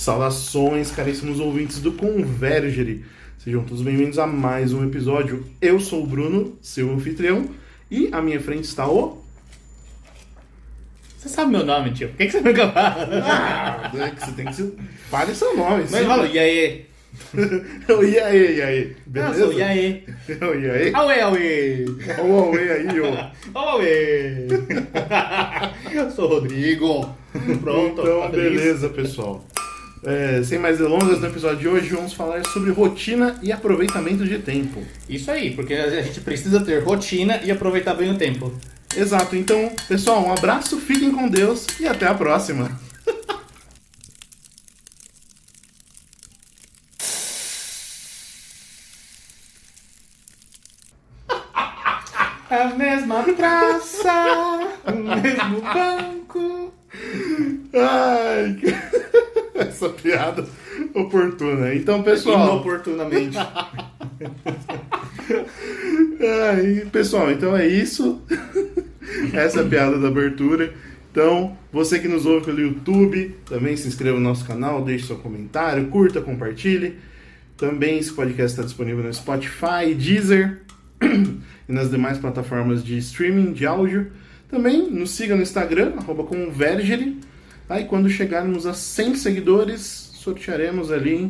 Saudações, caríssimos ouvintes do Convergere. Sejam todos bem-vindos a mais um episódio. Eu sou o Bruno, seu anfitrião, e à minha frente está o... Você sabe meu nome, tio. Por que você nunca fala? É que você tem que... Fale seu nome, Mas fala, e aí? E aí? Beleza? Eu sou o Iaê. E aí? Auê, auê. Auê aí, ó. Auê. Eu sou o Rodrigo. Pronto. Então, beleza, pessoal. Sem mais delongas, no episódio de hoje vamos falar sobre rotina e aproveitamento de tempo. Isso aí, porque a gente precisa ter rotina e aproveitar bem o tempo. Exato. Então, pessoal, um abraço, fiquem com Deus e até a próxima. A mesma praça, o mesmo banco. Ai, essa piada oportuna. Então, pessoal... Inoportunamente. Ai, pessoal, então é isso. Essa é a piada da abertura. Então, você que nos ouve pelo YouTube, também se inscreva no nosso canal, deixe seu comentário, curta, compartilhe. Também esse podcast está disponível no Spotify, Deezer e nas demais plataformas de streaming de áudio. Também nos siga no Instagram, @Convergere. Aí quando chegarmos a 100 seguidores, sortearemos ali,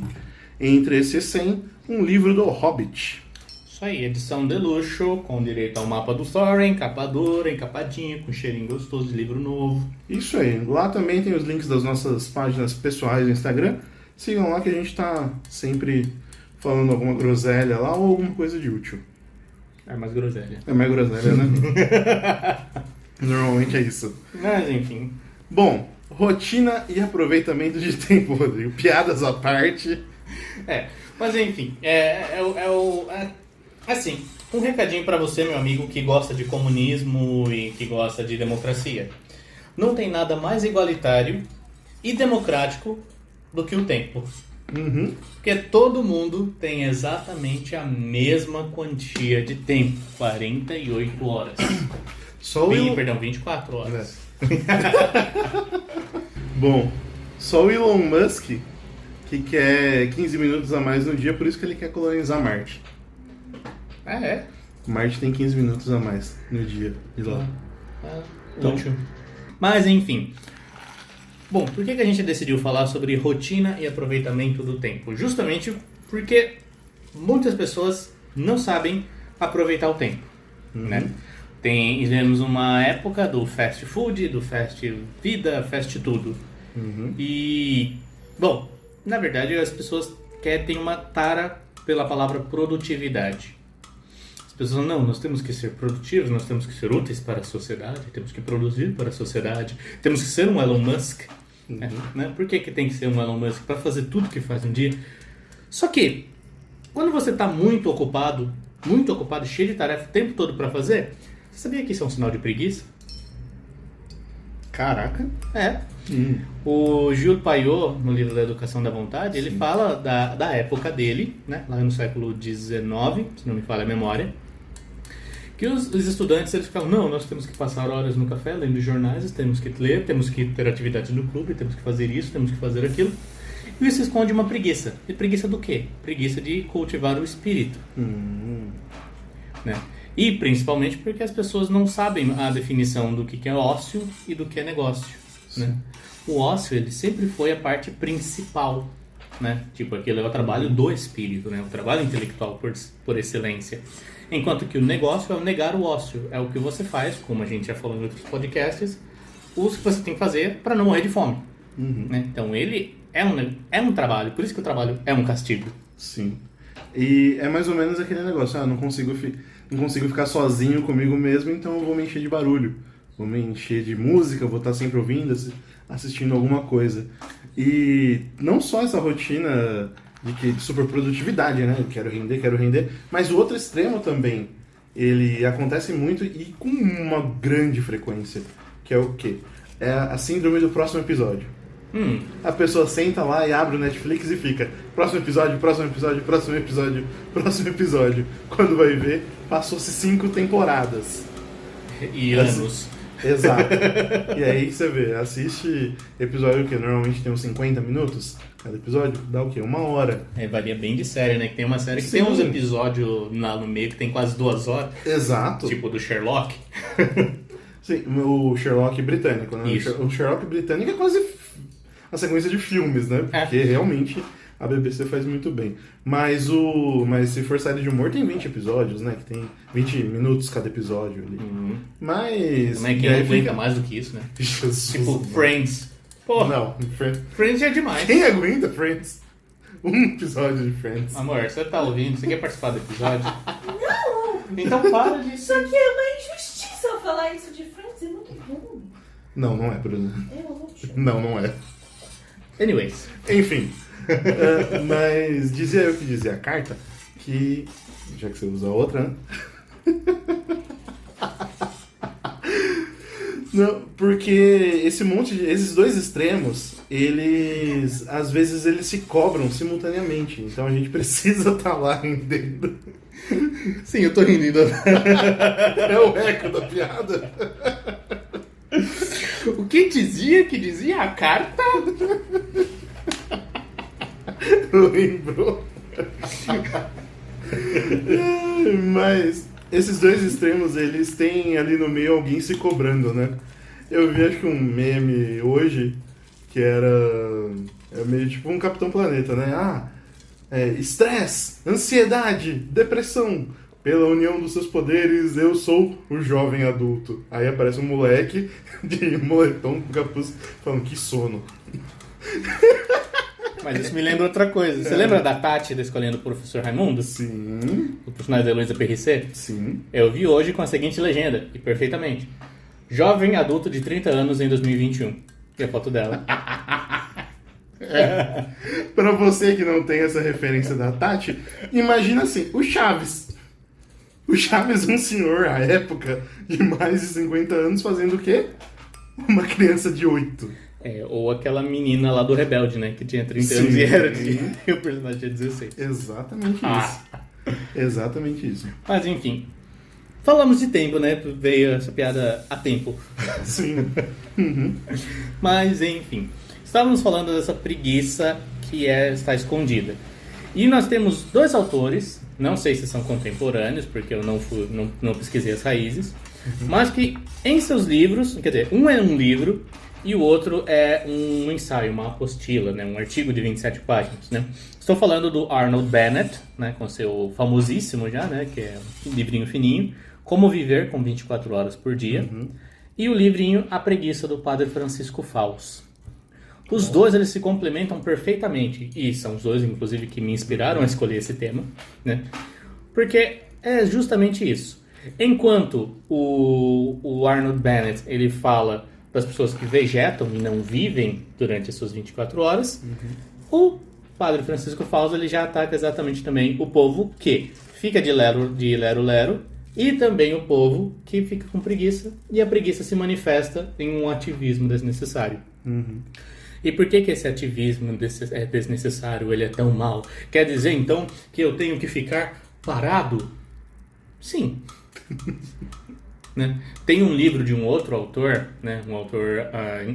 entre esses 100, um livro do Hobbit. Isso aí, edição de luxo, com direito ao mapa do Thorin, capa dura, encapadinho, com cheirinho gostoso de livro novo. Isso aí. Lá também tem os links das nossas páginas pessoais no Instagram. Sigam lá que a gente tá sempre falando alguma groselha lá ou alguma coisa de útil. É mais groselha. É mais groselha, né? Normalmente é isso. Mas enfim. Bom, rotina e aproveitamento de tempo, Rodrigo. Piadas à parte. Mas enfim, assim, um recadinho pra você, meu amigo, que gosta de comunismo e que gosta de democracia. Não tem nada mais igualitário e democrático do que o tempo. Uhum. Porque todo mundo tem exatamente a mesma quantia de tempo, 48 horas. Só o 24 horas. Bom, só o Elon Musk que quer 15 minutos a mais no dia, por isso que ele quer colonizar Marte. Marte tem 15 minutos a mais no dia de lá. Então, Útil. Mas enfim. Bom, por que a gente decidiu falar sobre rotina e aproveitamento do tempo? Justamente porque muitas pessoas não sabem aproveitar o tempo, né? Vivemos uma época do fast food, do fast vida, fast tudo. E, bom, na verdade as pessoas têm uma tara pela palavra produtividade. As pessoas não, nós temos que ser produtivos, nós temos que ser úteis para a sociedade, temos que produzir para a sociedade, temos que ser um Elon Musk. Né? Por que tem que ser um Elon Musk? Para fazer tudo que faz um dia. Só que, quando você está muito ocupado, cheio de tarefa o tempo todo para fazer, você sabia que isso é um sinal de preguiça? Caraca. O Gilles Payot, no livro da Educação da Vontade, ele fala da época dele, né? Lá no século XIX, se não me falha a memória, que os estudantes eles ficavam, não, nós temos que passar horas no café, lendo jornais, temos que ler, temos que ter atividades no clube, temos que fazer isso, temos que fazer aquilo. E isso esconde uma preguiça. E preguiça do quê? Preguiça de cultivar o espírito. Né? E principalmente porque as pessoas não sabem a definição do que é ócio e do que é negócio. Né? O ócio ele sempre foi a parte principal. Né? Tipo, aquilo é o trabalho do espírito, né? O trabalho intelectual por excelência. Enquanto que o negócio é o negar o ócio. É o que você faz, como a gente já falou em outros podcasts, o que você tem que fazer para não morrer de fome. Né? Então ele é um trabalho, por isso que o trabalho é um castigo. Sim. E é mais ou menos aquele negócio, não consigo ficar sozinho comigo mesmo, então eu vou me encher de barulho. Vou me encher de música, vou estar sempre ouvindo, assistindo alguma coisa. E não só essa rotina de super produtividade, né? Eu quero render. Mas o outro extremo também, ele acontece muito e com uma grande frequência, que é o quê? É a síndrome do próximo episódio. A pessoa senta lá e abre o Netflix e fica próximo episódio. Quando vai ver, passou-se 5 temporadas. E anos. Exato. E aí você vê, assiste episódio que normalmente tem uns 50 minutos, cada episódio dá o quê? 1 hora. Varia bem de série, né? Que tem uma série que Sim. tem uns episódios lá no meio que tem quase 2 horas. Exato. Tipo do Sherlock. Sim, o Sherlock britânico, né? Isso. O Sherlock britânico é quase a sequência de filmes, né? Porque realmente a BBC faz muito bem. Mas se for série de humor, tem 20 episódios, né? Que tem 20 minutos cada episódio ali. Mas... Também quem aguenta mais do que isso, né? Jesus, Tipo Friends. Pô, não, Friends é demais. quem aguenta Friends? Um episódio de Friends. Amor, você tá ouvindo? Você quer participar do episódio? Não! Então para de... Isso aqui é uma injustiça falar isso de Friends, é muito ruim. Não, não é, Bruno. É ótimo. Não é. Anyways. Enfim. Mas dizia eu que dizia a carta que... Já que você usa a outra, né? Não, porque esses dois extremos, eles às vezes eles se cobram simultaneamente. Então a gente precisa estar lá entendendo. Sim, eu tô rindo. É o eco da piada. O que dizia a carta? Lembrou? Mas esses dois extremos, eles têm ali no meio alguém se cobrando, né? Eu vi acho que um meme hoje que era meio tipo um Capitão Planeta, né? Estresse, ansiedade, depressão. Pela união dos seus poderes, eu sou o jovem adulto. Aí aparece um moleque de moletom com capuz falando que sono. Mas isso me lembra outra coisa. Você lembra da Tati da Escolhendo o Professor Raimundo? Sim, O personagem da Heloísa Perricet? sim. Eu vi hoje com a seguinte legenda, e perfeitamente. Jovem adulto de 30 anos em 2021. E a foto dela. Pra você que não tem essa referência da Tati, imagina assim, o Chaves. O Chaves é um senhor, à época, de mais de 50 anos, fazendo o quê? Uma criança de 8. Ou aquela menina lá do Rebelde, né? Que tinha 30 anos Sim. e era e o personagem tinha 16. Exatamente isso. Exatamente isso. Mas enfim. Falamos de tempo, né? Veio essa piada a tempo. Sim. Mas enfim. Estávamos falando dessa preguiça que está escondida. E nós temos dois autores, não sei se são contemporâneos, porque eu não pesquisei as raízes, mas que em seus livros, quer dizer, um é um livro e o outro é um ensaio, uma apostila, né, um artigo de 27 páginas. Né? Estou falando do Arnold Bennett, né, com seu famosíssimo já, né, que é um livrinho fininho, Como Viver com 24 Horas por Dia, e o livrinho A Preguiça do Padre Francisco Fausto. Os dois, eles se complementam perfeitamente. E são os dois, inclusive, que me inspiraram a escolher esse tema, né? Porque é justamente isso. Enquanto o Arnold Bennett, ele fala das pessoas que vegetam e não vivem durante as suas 24 horas, o Padre Francisco Fausto, ele já ataca exatamente também o povo que fica de lero-lero e também o povo que fica com preguiça, e a preguiça se manifesta em um ativismo desnecessário. E por que esse ativismo é desnecessário, ele é tão mau? Quer dizer, então, que eu tenho que ficar parado? Sim. Né? Tem um livro de um outro autor, né? Um autor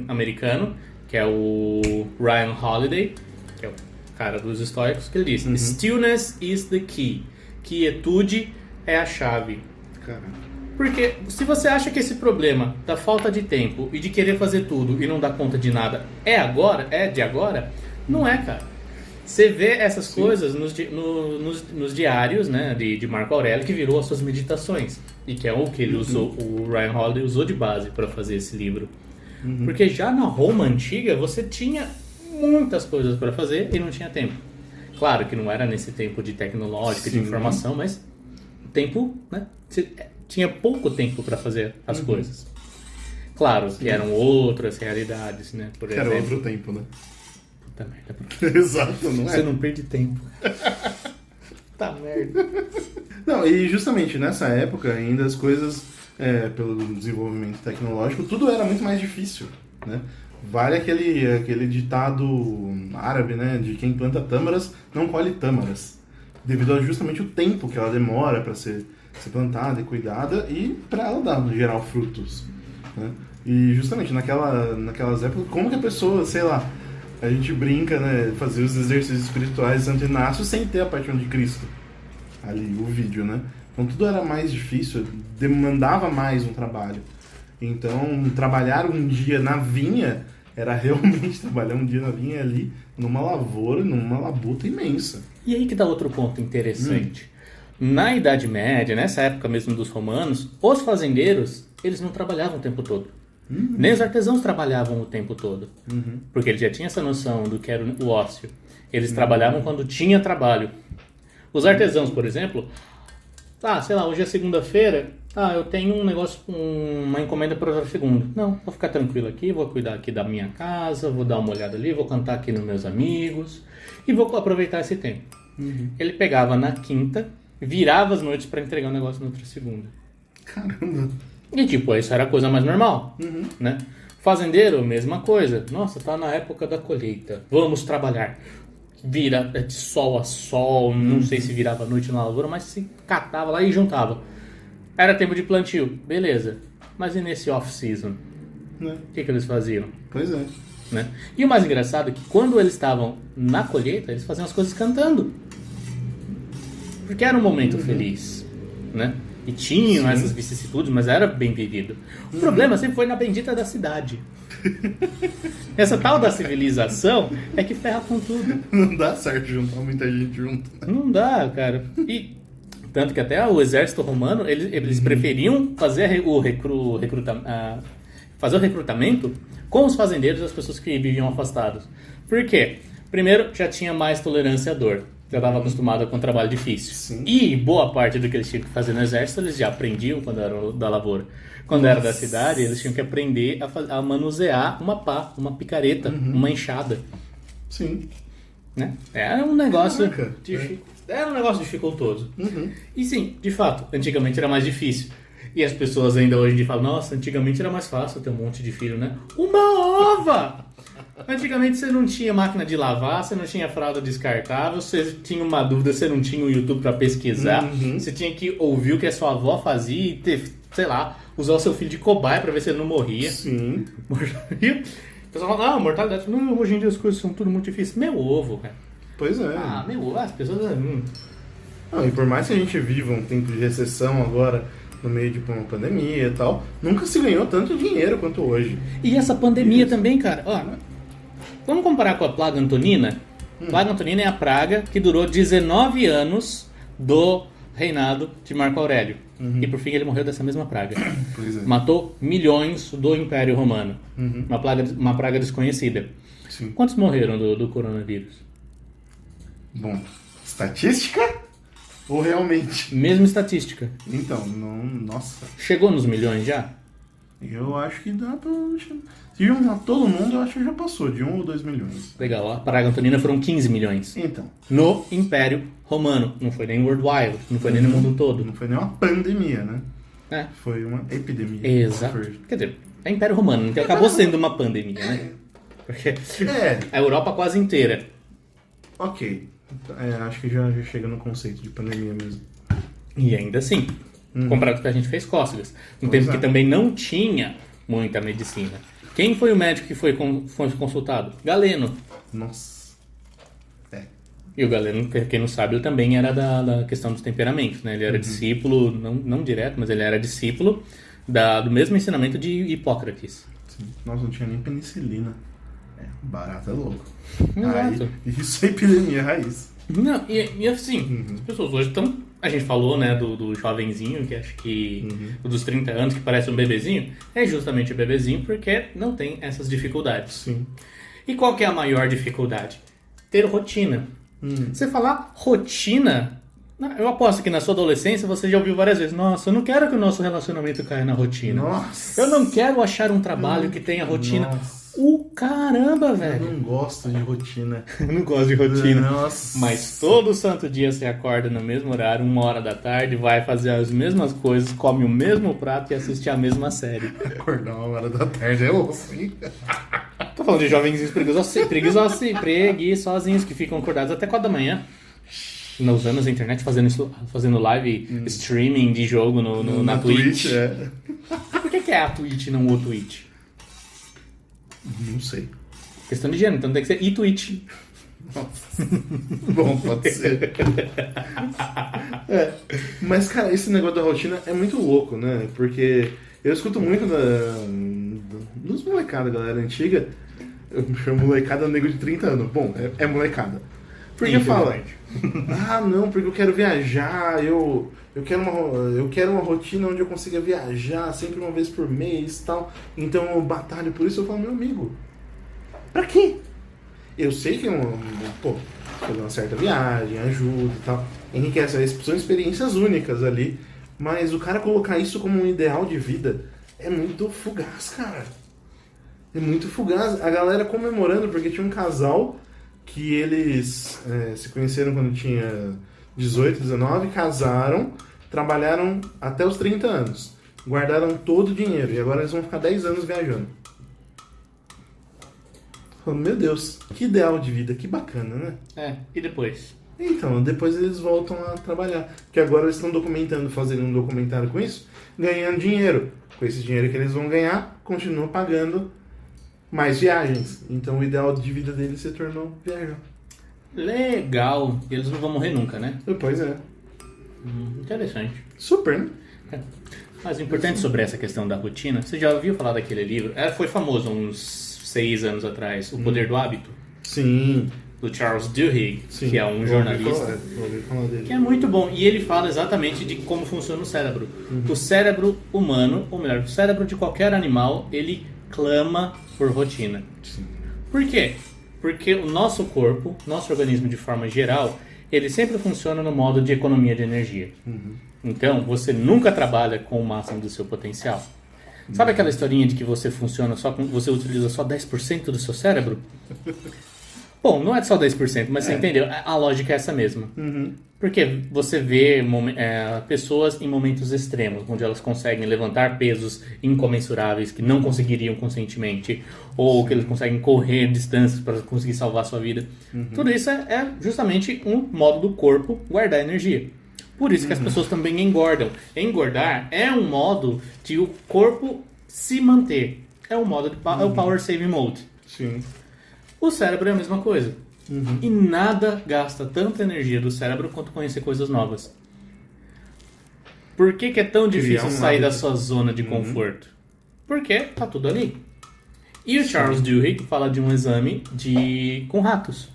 americano, que é o Ryan Holiday, que é o cara dos estoicos, que ele diz: Stillness is the key. Quietude é a chave. Caramba. Porque se você acha que esse problema da falta de tempo e de querer fazer tudo e não dar conta de nada é de agora, não é, cara. Você vê essas coisas nos diários, né, de Marco Aurélio, que virou as suas meditações. E que é o que ele usou, o Ryan Holiday usou de base para fazer esse livro. Porque já na Roma antiga você tinha muitas coisas para fazer e não tinha tempo. Claro que não era nesse tempo de tecnológica, de informação, mas o tempo, né? Tinha pouco tempo para fazer as coisas. Claro que eram outras realidades, né? Por exemplo. Era outro tempo, né? Puta merda. Exato, não é? Você não perde tempo. Tá merda. Não, e justamente nessa época ainda as coisas, pelo desenvolvimento tecnológico, tudo era muito mais difícil, né? Vale aquele ditado árabe, né? De quem planta tâmaras não colhe tâmaras. Devido a justamente o tempo que ela demora para ser plantada e cuidada e para ela dar, gerar frutos. né? E justamente naquelas épocas, como que a pessoa, sei lá, a gente brinca, né, fazer os exercícios espirituais de Santo Inácio sem ter a paixão de Cristo ali, o vídeo, né? Então tudo era mais difícil, demandava mais um trabalho. Então trabalhar um dia na vinha era realmente trabalhar um dia na vinha ali, numa lavoura, numa labuta imensa. E aí que dá outro ponto interessante. Na Idade Média, nessa época mesmo dos romanos, os fazendeiros, eles não trabalhavam o tempo todo. Nem os artesãos trabalhavam o tempo todo. Porque eles já tinham essa noção do que era o ócio. Eles trabalhavam quando tinha trabalho. Os artesãos, por exemplo, sei lá, hoje é segunda-feira, eu tenho um negócio, uma encomenda para outra segunda. Não, vou ficar tranquilo aqui, vou cuidar aqui da minha casa, vou dar uma olhada ali, vou cantar aqui nos meus amigos e vou aproveitar esse tempo. Ele pegava na quinta, virava as noites para entregar o negócio na outra segunda. Caramba! E tipo, isso era a coisa mais normal, né? Fazendeiro, mesma coisa. Nossa, tá na época da colheita, vamos trabalhar. Vira de sol a sol, não sei se virava à noite na lavoura, mas se catava lá e juntava. Era tempo de plantio, beleza. Mas e nesse off-season? O que eles faziam? Pois é. Né? E o mais engraçado é que quando eles estavam na colheita, eles faziam as coisas cantando. Porque era um momento feliz, né? E tinham essas vicissitudes, mas era bem vivido. O problema sempre foi na bendita da cidade. Essa tal da civilização é que ferra com tudo. Não dá certo juntar muita gente junto. Não dá, cara. E tanto que até o exército romano, eles preferiam fazer fazer o recrutamento com os fazendeiros e as pessoas que viviam afastados. Por quê? Primeiro, já tinha mais tolerância à dor. Já estava acostumado com um trabalho difícil. Sim. E boa parte do que eles tinham que fazer no exército, eles já aprendiam quando eram da lavoura. Quando era da cidade, eles tinham que aprender a manusear uma pá, uma picareta, uma enxada. Sim. Né? Era um negócio Caraca, era um negócio dificultoso. E sim, de fato, antigamente era mais difícil. E as pessoas ainda hoje em dia falam, nossa, antigamente era mais fácil ter um monte de filho, né? Uma ova! Antigamente você não tinha máquina de lavar, você não tinha fralda descartável, você tinha uma dúvida, você não tinha o YouTube para pesquisar, você tinha que ouvir o que a sua avó fazia e ter, sei lá, usar o seu filho de cobaia para ver se ele não morria. Sim. Morria. O pessoal fala, mortalidade. Não, hoje em dia as coisas são tudo muito difíceis. Meu ovo, cara. Pois é. Meu ovo, as pessoas... E por mais que a gente viva um tempo de recessão agora, no meio de uma pandemia e tal, nunca se ganhou tanto dinheiro quanto hoje. E essa pandemia também, cara, vamos comparar com a plaga antonina? Plaga antonina é a praga que durou 19 anos do reinado de Marco Aurélio. E por fim ele morreu dessa mesma praga. Pois é. Matou milhões do Império Romano. Uma praga desconhecida. Sim. Quantos morreram do coronavírus? Bom, estatística? Ou realmente? Mesma estatística. Então, não... Nossa. Chegou nos milhões já? Eu acho que dá pra... Se juntar todo mundo, eu acho que já passou de 1 ou 2 milhões. Legal, a praga antonina foram 15 milhões. Então. No Império Romano. Não foi nem worldwide, não foi nem no mundo todo. Não foi nem uma pandemia, né? É. Foi uma epidemia. Exato. Quer dizer, é Império Romano, então acabou sendo uma pandemia, né? Porque a Europa quase inteira. Ok. Acho que já chega no conceito de pandemia mesmo. E ainda assim, comparado com o que a gente fez cócegas. Um Pois tempo que também não tinha muita medicina. Quem foi o médico que foi consultado? Galeno. Nossa. E o Galeno, quem não sabe, ele também era da questão dos temperamentos, né? Ele era discípulo, não direto, mas ele era discípulo do mesmo ensinamento de Hipócrates. Sim. Nossa, não tinha nem penicilina. Barato é louco. Exato. Isso é epidemia raiz. Não, e assim, as pessoas hoje estão... A gente falou, né, do jovenzinho, que acho que... dos 30 anos, que parece um bebezinho. É justamente o bebezinho porque não tem essas dificuldades. Sim. E qual que é a maior dificuldade? Ter rotina. Você falar rotina... Eu aposto que na sua adolescência você já ouviu várias vezes. Nossa, eu não quero que o nosso relacionamento caia na rotina. Nossa. Eu não quero achar um trabalho que tenha rotina. Nossa. Caramba, velho. Eu não gosto de rotina. Eu não gosto de rotina. Nossa. Mas todo santo dia você acorda no mesmo horário, 1h da tarde, vai fazer as mesmas coisas, come o mesmo prato e assiste a mesma série. Acordar 1h da tarde é osso, hein? Tô falando de jovenzinhos preguiçosinhos que ficam acordados até 4 da manhã. Usando a internet, fazendo live streaming de jogo na Twitch. É. Por que que é a Twitch e não o Twitch? Não sei. Questão de gênero, então tem que ser e-Twitch. Bom, pode ser. Mas, cara, esse negócio da rotina é muito louco, né? Porque eu escuto muito dos molecada, galera antiga. Eu chamo molecada nego de 30 anos. Bom, é molecada. Porque fala, não, porque eu quero viajar, eu quero uma rotina onde eu consiga viajar sempre uma vez por mês e tal. Então eu batalho por isso. Eu falo, meu amigo, pra quê? Eu sei que fazer uma certa viagem ajuda e tal, enriquece, são experiências únicas ali, mas o cara colocar isso como um ideal de vida é muito fugaz, cara. É muito fugaz. A galera comemorando porque tinha um casal que eles se conheceram quando tinha 18, 19, casaram, trabalharam até os 30 anos, guardaram todo o dinheiro e agora eles vão ficar 10 anos viajando. Meu Deus, que ideal de vida, que bacana, né? E depois? Então, depois eles voltam a trabalhar. Porque agora eles estão documentando, fazendo um documentário com isso, ganhando dinheiro. Com esse dinheiro que eles vão ganhar, continuam pagando mais viagens. Então o ideal de vida deles se tornou viajar. Legal. E eles não vão morrer nunca, né? Pois é. Interessante. Super, né? Mas o importante sobre essa questão da rotina, você já ouviu falar daquele livro? Foi famoso uns 6 anos atrás, O Poder do Hábito, Sim. do Charles Duhigg, Sim. que é um jornalista, Ouvi falar dele. que é muito bom. E ele fala exatamente de como funciona o cérebro. O cérebro humano, ou melhor, o cérebro de qualquer animal, ele clama por rotina. Sim. Por quê? Porque o nosso corpo, nosso organismo de forma geral, ele sempre funciona no modo de economia de energia. Então, você nunca trabalha com o máximo do seu potencial. Sabe aquela historinha de que você funciona só com, você utiliza só 10% do seu cérebro? Bom, não é só 10%, mas você entendeu? A lógica é essa mesma. Porque você vê pessoas em momentos extremos, onde elas conseguem levantar pesos incomensuráveis que não conseguiriam conscientemente, ou que eles conseguem correr distâncias para conseguir salvar a sua vida. Tudo isso é justamente um modo do corpo guardar energia. Por isso que as pessoas também engordam. Engordar é um modo de o corpo se manter. É um modo é o Power Saving Mode. Sim. O cérebro é a mesma coisa. E nada gasta tanta energia do cérebro quanto conhecer coisas novas. Por que é tão difícil sair da sua zona de conforto? Porque tá tudo ali. E o Charles Duhigg fala de um exame com ratos.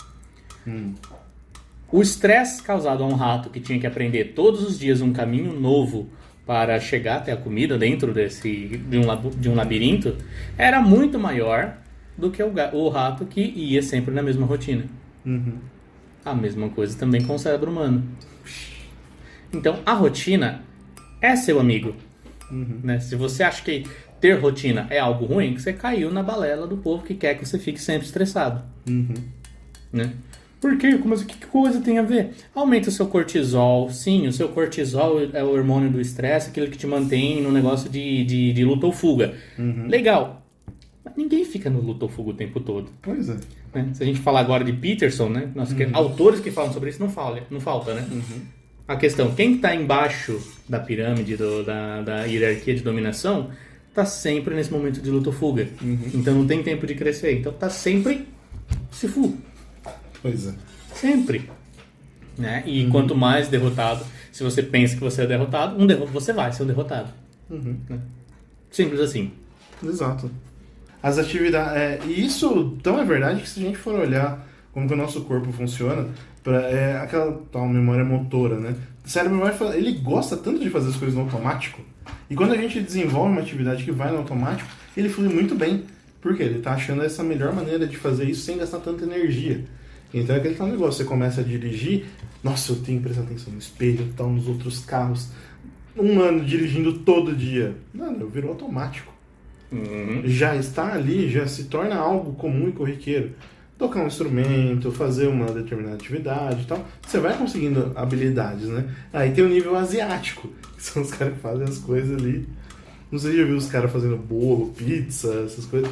O estresse causado a um rato que tinha que aprender todos os dias um caminho novo para chegar até a comida dentro de um labirinto era muito maior do que o rato que ia sempre na mesma rotina. A mesma coisa também com o cérebro humano. Então, a rotina é seu amigo. Né? Se você acha que ter rotina é algo ruim, você caiu na balela do povo que quer que você fique sempre estressado. Né? Por quê? Que coisa tem a ver? Aumenta o seu cortisol. Sim, o seu cortisol é o hormônio do estresse, aquele que te mantém no negócio de luta ou fuga. Legal. Mas ninguém fica no luta ou fuga o tempo todo. Pois é. Né? Se a gente falar agora de Peterson, né? Autores que falam sobre isso não falta, né? A questão, quem está embaixo da pirâmide da hierarquia de dominação está sempre nesse momento de luta ou fuga. Então não tem tempo de crescer. Então está sempre se fuga. Pois é. Sempre. Né? E quanto mais derrotado, se você pensa que você é derrotado, você vai ser um derrotado. Né? Simples assim. Exato. As atividades... e isso tão é verdade que se a gente for olhar como que o nosso corpo funciona, aquela tal memória motora, né? O cérebro ele gosta tanto de fazer as coisas no automático, e quando a gente desenvolve uma atividade que vai no automático, ele flui muito bem. Por quê? Ele tá achando essa melhor maneira de fazer isso sem gastar tanta energia. Então é aquele tal negócio, você começa a dirigir, nossa, eu tenho que prestar atenção no espelho, tal, nos outros carros. Um ano dirigindo todo dia. Não, virou automático. Já está ali, já se torna algo comum e corriqueiro. Tocar um instrumento, fazer uma determinada atividade e tal. Você vai conseguindo habilidades, né? Aí tem o nível asiático, que são os caras que fazem as coisas ali. Não sei se já viu os caras fazendo bolo, pizza, essas coisas.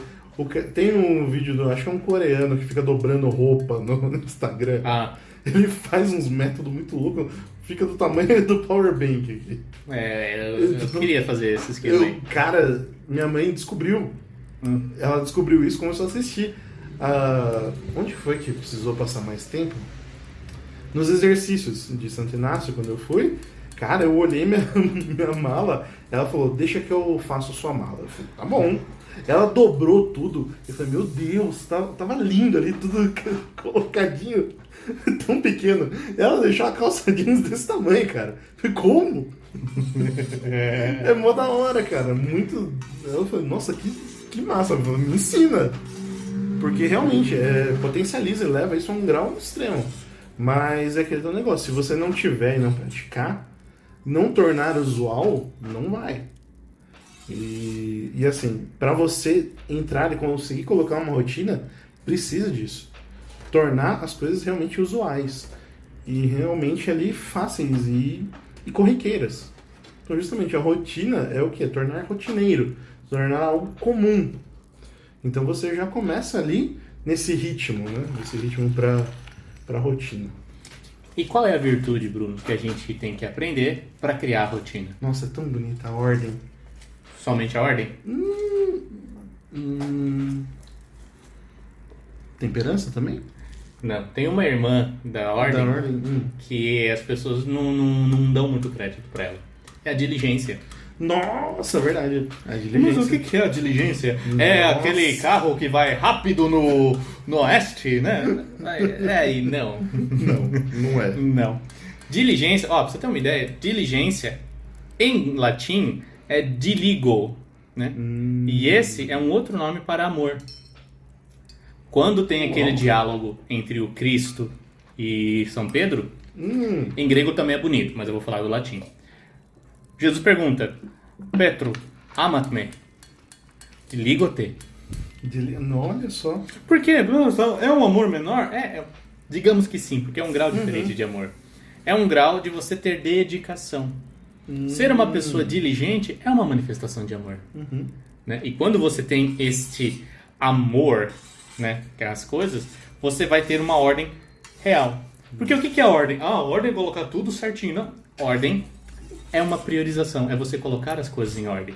Tem um vídeo acho que é um coreano que fica dobrando roupa no Instagram. Ele faz uns métodos muito loucos. fica do tamanho do power bank aqui. Eu queria fazer esse esquema aí. Cara, minha mãe descobriu. Ela descobriu isso e começou a assistir. Onde foi que precisou passar mais tempo? Nos exercícios de Santo Inácio, quando eu fui. Cara, eu olhei minha mala. Ela falou, deixa que eu faço sua mala. Eu falei, tá bom. Ela dobrou tudo. Eu falei, meu Deus, tava lindo ali, tudo colocadinho. Tão pequeno. Ela deixou a calça jeans desse tamanho, cara. Eu falei, como? É mó da hora, cara. Muito. Ela falou, nossa, que massa. Eu falei, me ensina. Porque realmente potencializa e leva isso a um grau extremo. Mas é aquele teu negócio. Se você não tiver e não praticar, não tornar usual, não vai. E assim, para você entrar e conseguir colocar uma rotina, precisa disso. Tornar as coisas realmente usuais. E realmente ali fáceis e corriqueiras. Então justamente a rotina é o quê? Tornar rotineiro. Tornar algo comum. Então você já começa ali nesse ritmo, né? Nesse ritmo para rotina. E qual é a virtude, Bruno, que a gente tem que aprender para criar a rotina? Nossa, é tão bonita a ordem. Somente a ordem? Temperança também? Não, tem uma irmã da ordem, que as pessoas não dão muito crédito para ela. É a diligência. Nossa, verdade. A diligência. Mas o que é a diligência? É aquele carro que vai rápido no oeste, né? E não. Não é. Não. Diligência, pra você ter uma ideia, diligência em latim é diligo, né? E esse é um outro nome para amor. Quando tem aquele diálogo entre o Cristo e São Pedro, em grego também é bonito, mas eu vou falar do latim. Jesus pergunta, Petro, amat-me, diligo-te. Olha só. Por quê? É um amor menor? Digamos que sim, porque é um grau diferente de amor. É um grau de você ter dedicação. Ser uma pessoa diligente é uma manifestação de amor. Né? E quando você tem este amor, né, que é as coisas, você vai ter uma ordem real. Porque o que é a ordem? A ordem é colocar tudo certinho. Não. Ordem é uma priorização, é você colocar as coisas em ordem.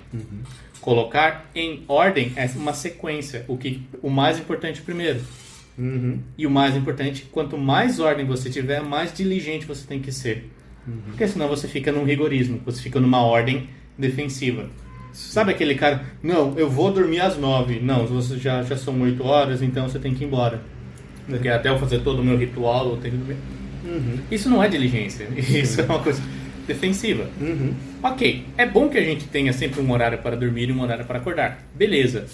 Colocar em ordem é uma sequência, o mais importante primeiro. E o mais importante, quanto mais ordem você tiver, mais diligente você tem que ser. Porque senão você fica num rigorismo, você fica numa ordem defensiva. Sabe aquele cara, não, eu vou dormir às 9. Não, você já são 8 horas, então você tem que ir embora. Porque até eu fazer todo o meu ritual, eu tenho que dormir. Isso não é diligência, isso é uma coisa defensiva. Ok, é bom que a gente tenha sempre um horário para dormir e um horário para acordar. Beleza.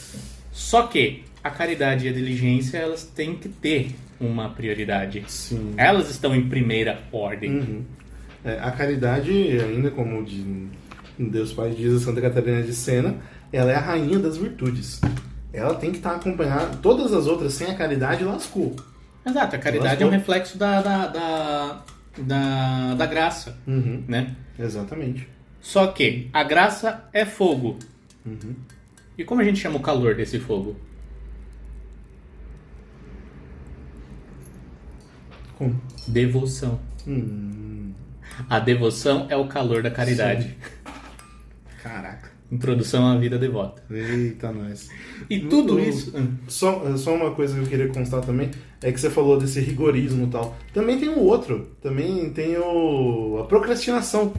Só que a caridade e a diligência, elas têm que ter uma prioridade. Sim. Elas estão em primeira ordem. A caridade, ainda como Deus Pai diz a Santa Catarina de Sena, ela é a rainha das virtudes. Ela tem que estar acompanhada. Todas as outras, sem a caridade, lascou. Exato, a caridade é um reflexo da graça, né? Exatamente. Só que a graça é fogo. E como a gente chama o calor desse fogo? Como? Devoção. A devoção é o calor da caridade. Sim. Caraca. Introdução à vida devota. Eita, nós. E tudo isso... Só uma coisa que eu queria constar também, é que você falou desse rigorismo e tal. Também tem o outro. Também tem a procrastinação.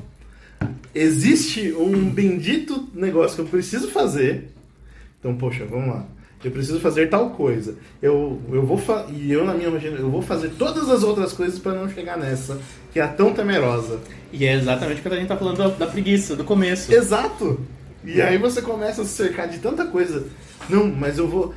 Existe um bendito negócio que eu preciso fazer. Então, poxa, vamos lá. Eu preciso fazer tal coisa. E eu na minha rotina, eu vou fazer todas as outras coisas para não chegar nessa, que é tão temerosa. E é exatamente quando a gente tá falando da preguiça, do começo. Exato! E aí você começa a se cercar de tanta coisa. Não, mas eu vou...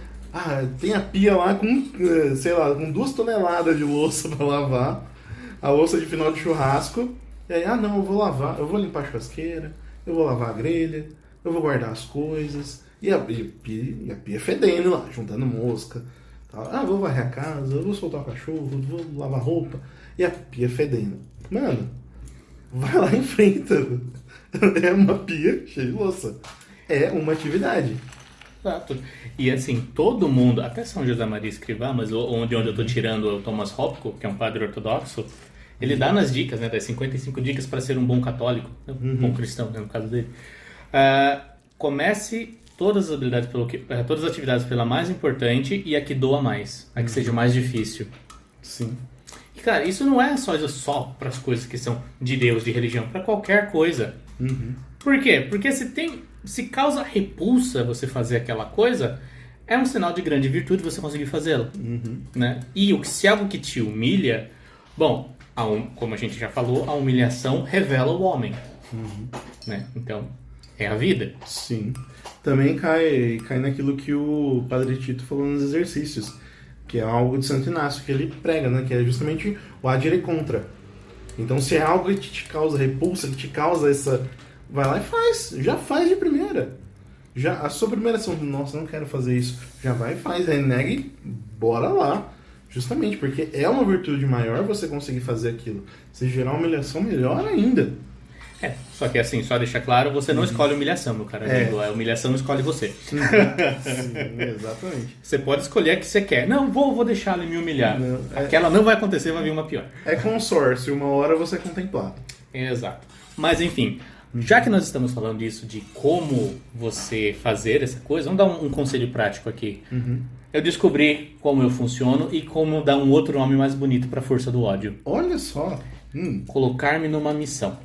tem a pia lá com, sei lá, com 2 toneladas de louça para lavar. A louça de final de churrasco. E aí, não, eu vou lavar. Eu vou limpar a churrasqueira. Eu vou lavar a grelha. Eu vou guardar as coisas. E a pia fedendo lá, juntando mosca. Tá? Vou varrer a casa, eu vou soltar o cachorro, vou lavar roupa. E a pia fedendo. Mano, vai lá e enfrenta. É uma pia cheia de louça. É uma atividade. Exato. E assim, todo mundo, até São José Maria Escrivá, mas onde eu tô tirando é o Thomas Hopko, que é um padre ortodoxo, Ele dá nas dicas, né? Das 55 dicas para ser um bom católico, um bom cristão, né, no caso dele. Comece todas as habilidades todas as atividades pela mais importante e a que doa mais, a que seja mais difícil. Sim. E, cara, isso não é só para as coisas que são de Deus, de religião, para qualquer coisa. Por quê? Porque se causa repulsa você fazer aquela coisa, é um sinal de grande virtude você conseguir fazê-la. Né? E se algo que te humilha, bom, como a gente já falou, a humilhação revela o homem. Né? Então, é a vida. Sim. Também cai naquilo que o Padre Tito falou nos exercícios, que é algo de Santo Inácio, que ele prega, né? Que é justamente o adire contra. Então, se é algo que te causa repulsa, que te causa essa... Vai lá e faz. Já faz de primeira. A sua primeira ação, nossa, não quero fazer isso. Já vai e faz. Aí nega e bora lá. Justamente, porque é uma virtude maior você conseguir fazer aquilo. Se gerar humilhação, melhor ainda. Só que assim, só deixar claro, você não escolhe humilhação, meu cara. A humilhação não escolhe você. Sim, exatamente. Você pode escolher a que você quer. Não, vou deixar ele me humilhar. Aquela não vai acontecer, vai vir uma pior. É consórcio, uma hora você é contemplado. Exato. Mas enfim, já que nós estamos falando disso, de como você fazer essa coisa, vamos dar um conselho prático aqui. Eu descobri como eu funciono e como dar um outro nome mais bonito para a força do ódio. Olha só. Colocar-me numa missão.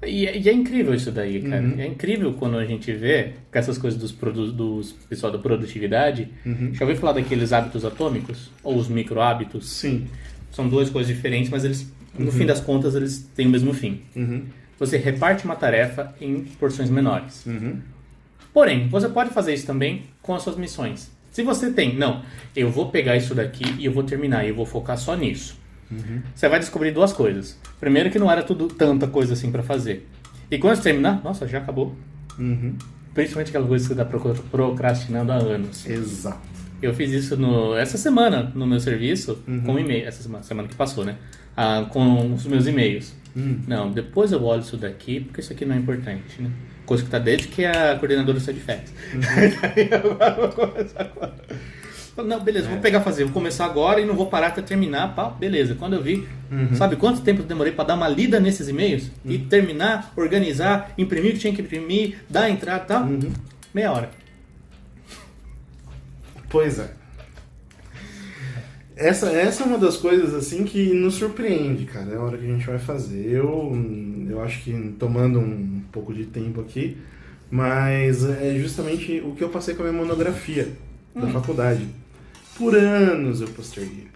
E é incrível isso daí, cara. É incrível quando a gente vê com essas coisas dos pessoal da produtividade. Já ouviu falar daqueles hábitos atômicos? Ou os micro-hábitos? Sim. São duas coisas diferentes, mas eles, no fim das contas, eles têm o mesmo fim. Você reparte uma tarefa em porções menores. Porém, você pode fazer isso também com as suas missões. Se você eu vou pegar isso daqui e eu vou terminar, e eu vou focar só nisso. Você vai descobrir duas coisas. Primeiro, que não era tanta coisa assim pra fazer. E quando você terminar, nossa, já acabou. Principalmente aquela coisa que você tá procrastinando há anos. Exato. Eu fiz isso essa semana no meu serviço, com e-mail. Essa semana que passou, né? Com os meus e-mails. Não, depois eu olho isso daqui, porque isso aqui não é importante, né? Coisa que tá desde que a coordenadora saiu de férias. Agora eu vou começar agora. Não, beleza, vou fazer, vou começar agora e não vou parar até terminar, pá, beleza. Quando eu vi, sabe quanto tempo eu demorei para dar uma lida nesses e-mails? E terminar, organizar, imprimir o que tinha que imprimir, dar a entrada e tal? Meia hora. Pois é. Essa é uma das coisas assim que nos surpreende, cara. É a hora que a gente vai fazer. Eu acho que tomando um pouco de tempo aqui, mas é justamente o que eu passei com a minha monografia da faculdade. Por anos eu posterguei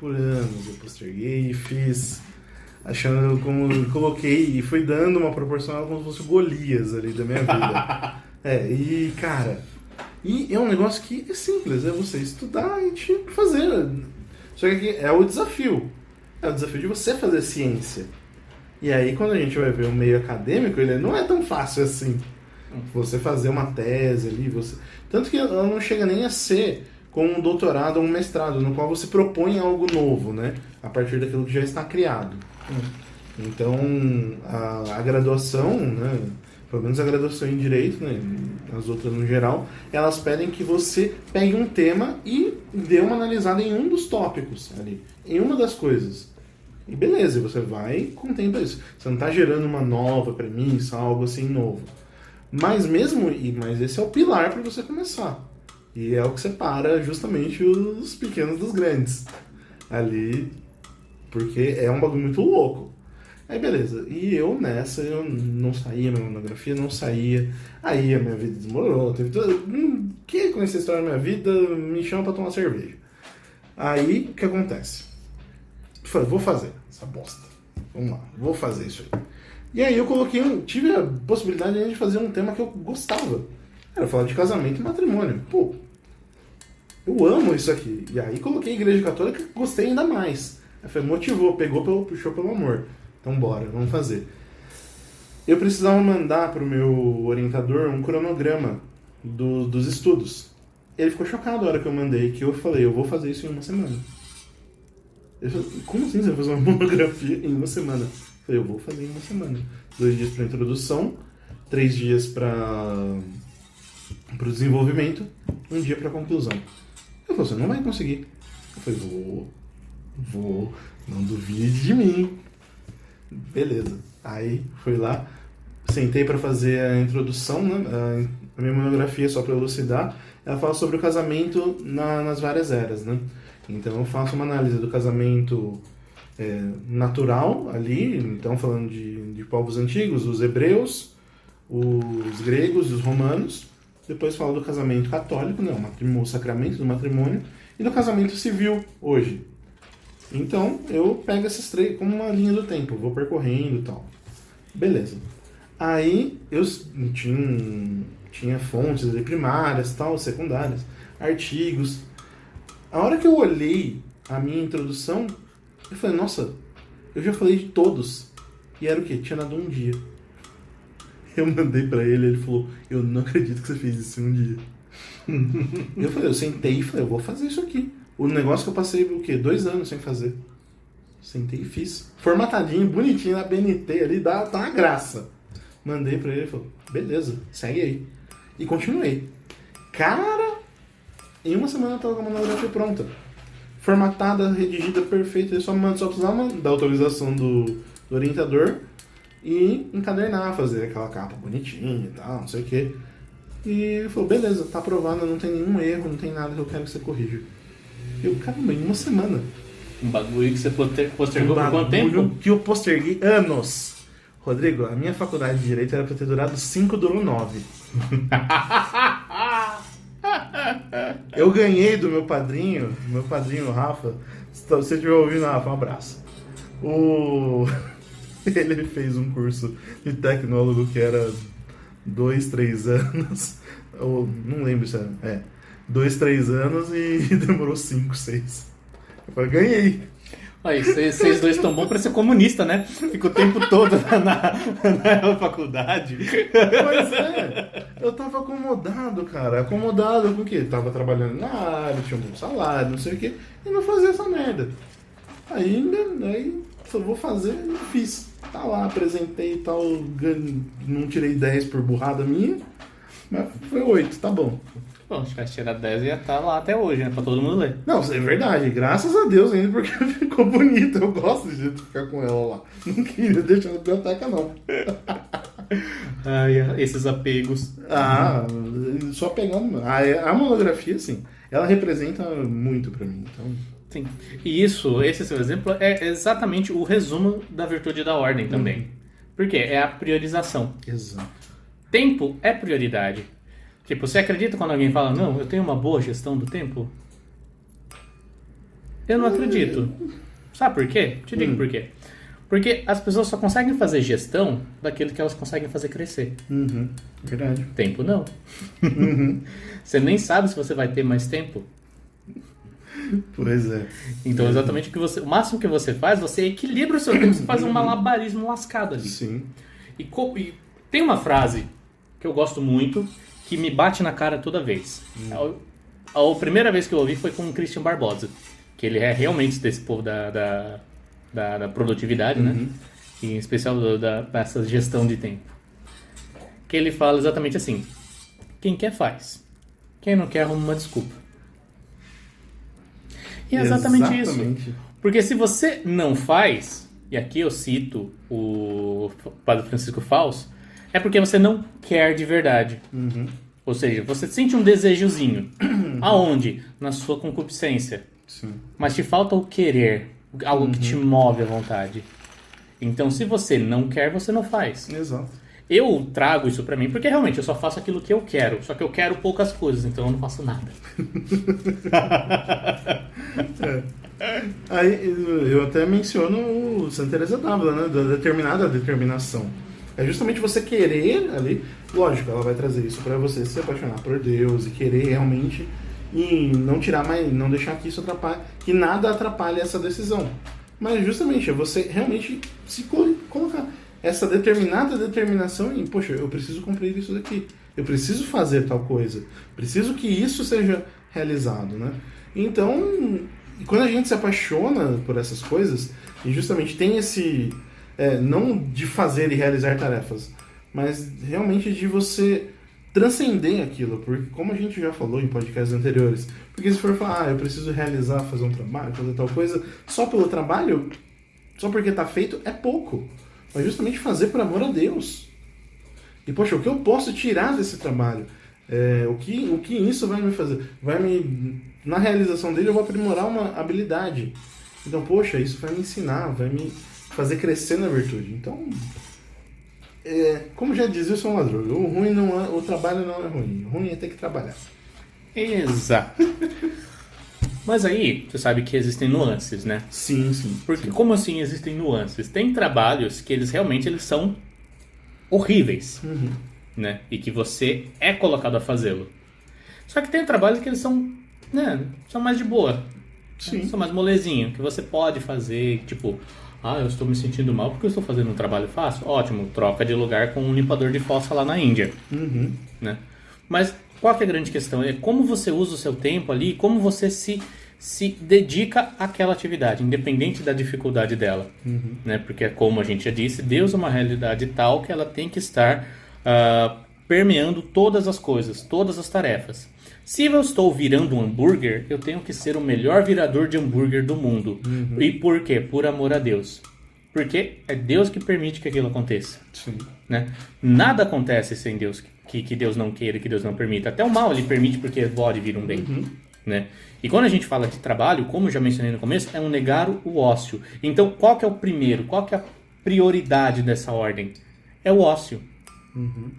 e fiz, achando como coloquei e fui dando uma proporcional como se fosse o Golias ali da minha vida. E cara, é um negócio que é simples, é você estudar e fazer. Só que aqui é o desafio de você fazer ciência. E aí quando a gente vai ver o meio acadêmico, ele não é tão fácil assim. Você fazer uma tese ali, tanto que ela não chega nem a ser com um doutorado ou um mestrado, no qual você propõe algo novo, né? A partir daquilo que já está criado. Então, a graduação, né? Pelo menos a graduação em Direito, né? As outras no geral, elas pedem que você pegue um tema e dê uma analisada em um dos tópicos ali, em uma das coisas. E beleza, você vai e contempla isso. Você não está gerando uma nova premissa, algo assim novo. Mas esse é o pilar para você começar. E é o que separa justamente os pequenos dos grandes. Ali, porque é um bagulho muito louco. Aí beleza, e eu não saía, minha monografia não saía. Aí a minha vida desmoronou, teve tudo. Que com essa história da minha vida, me chama pra tomar cerveja. Aí, o que acontece? Eu falei, vou fazer essa bosta. Vamos lá, vou fazer isso aí. E aí eu tive a possibilidade de fazer um tema que eu gostava. Era falar de casamento e matrimônio. Pô, eu amo isso aqui. E aí coloquei Igreja Católica e gostei ainda mais. Aí foi, motivou, puxou pelo amor. Então bora, vamos fazer. Eu precisava mandar para o meu orientador um cronograma dos estudos. Ele ficou chocado a hora que eu mandei, que eu falei, eu vou fazer isso em uma semana. Ele falou, como assim você vai fazer uma monografia em uma semana? Eu falei, eu vou fazer em uma semana. 2 dias para introdução, 3 dias para o desenvolvimento, 1 dia para conclusão. Ele falou, você não vai conseguir. Eu falei, vou. Não duvide de mim. Beleza. Aí, fui lá, sentei para fazer a introdução, né? A minha monografia, só para elucidar, ela fala sobre o casamento nas várias eras, né? Então, eu faço uma análise do casamento natural ali, então falando de povos antigos, os hebreus, os gregos e os romanos. Depois falo do casamento católico, né? O sacramento do matrimônio, e do casamento civil hoje. Então, eu pego esses três como uma linha do tempo, vou percorrendo e tal. Beleza. Aí, eu tinha fontes ali primárias, tal, secundárias, artigos. A hora que eu olhei a minha introdução, eu falei, nossa, eu já falei de todos. E era o quê? Tinha dado um dia. Eu mandei pra ele falou, eu não acredito que você fez isso em um dia. Eu sentei e falei, eu vou fazer isso aqui. O negócio que eu passei, 2 anos sem fazer. Sentei e fiz. Formatadinho, bonitinho, na BNT ali, tá uma graça. Mandei pra ele, falou, beleza, segue aí. E continuei. Cara, em uma semana eu tava com a monografia pronta. Formatada, redigida, perfeita. Ele só precisava da autorização do orientador e encadernar, fazer aquela capa bonitinha e tal, não sei o quê. E ele falou, beleza, tá aprovado, não tem nenhum erro, não tem nada que eu quero que você corrija. Eu, caramba, em uma semana. Um bagulho que você postergou por quanto tempo? Que eu posterguei anos. Rodrigo, a minha faculdade de Direito era pra ter durado 5, durou 9. Eu ganhei do meu padrinho Rafa. Se você estiver ouvindo, Rafa, um abraço. Ele fez um curso de tecnólogo que era 2, 3 anos. Ou não lembro se era. 2, 3 anos e demorou 5, 6. Eu falei, ganhei. Aí, vocês dois estão bons pra ser comunista, né? Fica o tempo todo na faculdade. Pois é. Eu tava acomodado, cara. Acomodado com o quê? Tava trabalhando na área, tinha um bom salário, não sei o quê. E não fazia essa merda. Aí só vou fazer e fiz. Tá lá, apresentei e tal. Não tirei 10 por burrada minha. Mas foi 8, tá bom. Bom, se tivesse tirado 10 ia estar lá até hoje, né? Pra todo mundo ler. Não, isso é verdade. Graças a Deus ainda, porque ficou bonito. Eu gosto de ficar com ela lá. Não queria deixar na biblioteca, não. Ai, esses apegos. Só pegando. A monografia, sim, ela representa muito pra mim. Então... Sim. E esse seu exemplo é exatamente o resumo da virtude da ordem também. Por quê? É a priorização. Exato. Tempo é prioridade. Tipo, você acredita quando alguém fala, não, eu tenho uma boa gestão do tempo? Eu não acredito. Sabe por quê? Te digo por quê. Porque as pessoas só conseguem fazer gestão daquilo que elas conseguem fazer crescer. Verdade. Tempo não. Você nem sabe se você vai ter mais tempo. Pois é. Então, exatamente o máximo que você faz, você equilibra o seu tempo, você faz um malabarismo lascado ali. Sim. E tem uma frase que eu gosto muito, que me bate na cara toda vez. A primeira vez que eu ouvi foi com o Christian Barbosa, que ele é realmente desse povo da produtividade, né? E em especial dessa gestão de tempo. Que ele fala exatamente assim: quem quer faz, quem não quer arruma uma desculpa. E é exatamente isso. Porque se você não faz, e aqui eu cito o Padre Francisco Fausto, é porque você não quer de verdade. Ou seja, você sente um desejozinho. Aonde? Na sua concupiscência. Sim. Mas te falta o querer, algo que te move à vontade. Então, se você não quer, você não faz. Exato. Eu trago isso pra mim porque realmente eu só faço aquilo que eu quero. Só que eu quero poucas coisas, então eu não faço nada. Aí eu até menciono o Santa Teresa d'Ávila, né? Da determinação. É justamente você querer ali, lógico, ela vai trazer isso pra você se apaixonar por Deus e querer realmente e não tirar mais, não deixar que isso atrapalhe, que nada atrapalhe essa decisão. Mas justamente é você realmente se colocar essa determinação em, poxa, eu preciso cumprir isso daqui, eu preciso fazer tal coisa, preciso que isso seja realizado, né? Então, quando a gente se apaixona por essas coisas e justamente tem esse não de fazer e realizar tarefas, mas realmente de você transcender aquilo, porque como a gente já falou em podcasts anteriores, porque se for falar, eu preciso realizar, fazer um trabalho, fazer tal coisa, só pelo trabalho, só porque tá feito, é pouco. Mas justamente fazer por amor a Deus. E, poxa, o que eu posso tirar desse trabalho? O que isso vai me fazer? Na realização dele eu vou aprimorar uma habilidade. Então, poxa, isso vai me ensinar, vai me fazer crescer na virtude. Então, como já dizia o São Madruga, o trabalho não é ruim. O ruim é ter que trabalhar. Exato. Mas aí, você sabe que existem nuances, né? Sim. Porque como assim existem nuances? Tem trabalhos que eles são horríveis, né? E que você é colocado a fazê-lo. Só que tem trabalhos que eles são mais de boa. Sim. São mais molezinho, que você pode fazer, tipo, eu estou me sentindo mal porque eu estou fazendo um trabalho fácil. Ótimo, troca de lugar com um limpador de fossa lá na Índia. Né? Mas qual que é a grande questão? É como você usa o seu tempo ali, como você se dedica àquela atividade, independente da dificuldade dela. Né? Porque, como a gente já disse, Deus é uma realidade tal que ela tem que estar permeando todas as coisas, todas as tarefas. Se eu estou virando um hambúrguer, eu tenho que ser o melhor virador de hambúrguer do mundo. E por quê? Por amor a Deus. Porque é Deus que permite que aquilo aconteça. Sim. Né? Nada acontece sem Deus, que Deus não queira, que Deus não permita. Até o mal ele permite porque pode vir um bem. Né? E quando a gente fala de trabalho, como eu já mencionei no começo, é um negar o ócio. Então, qual que é o primeiro? Qual que é a prioridade dessa ordem? É o ócio.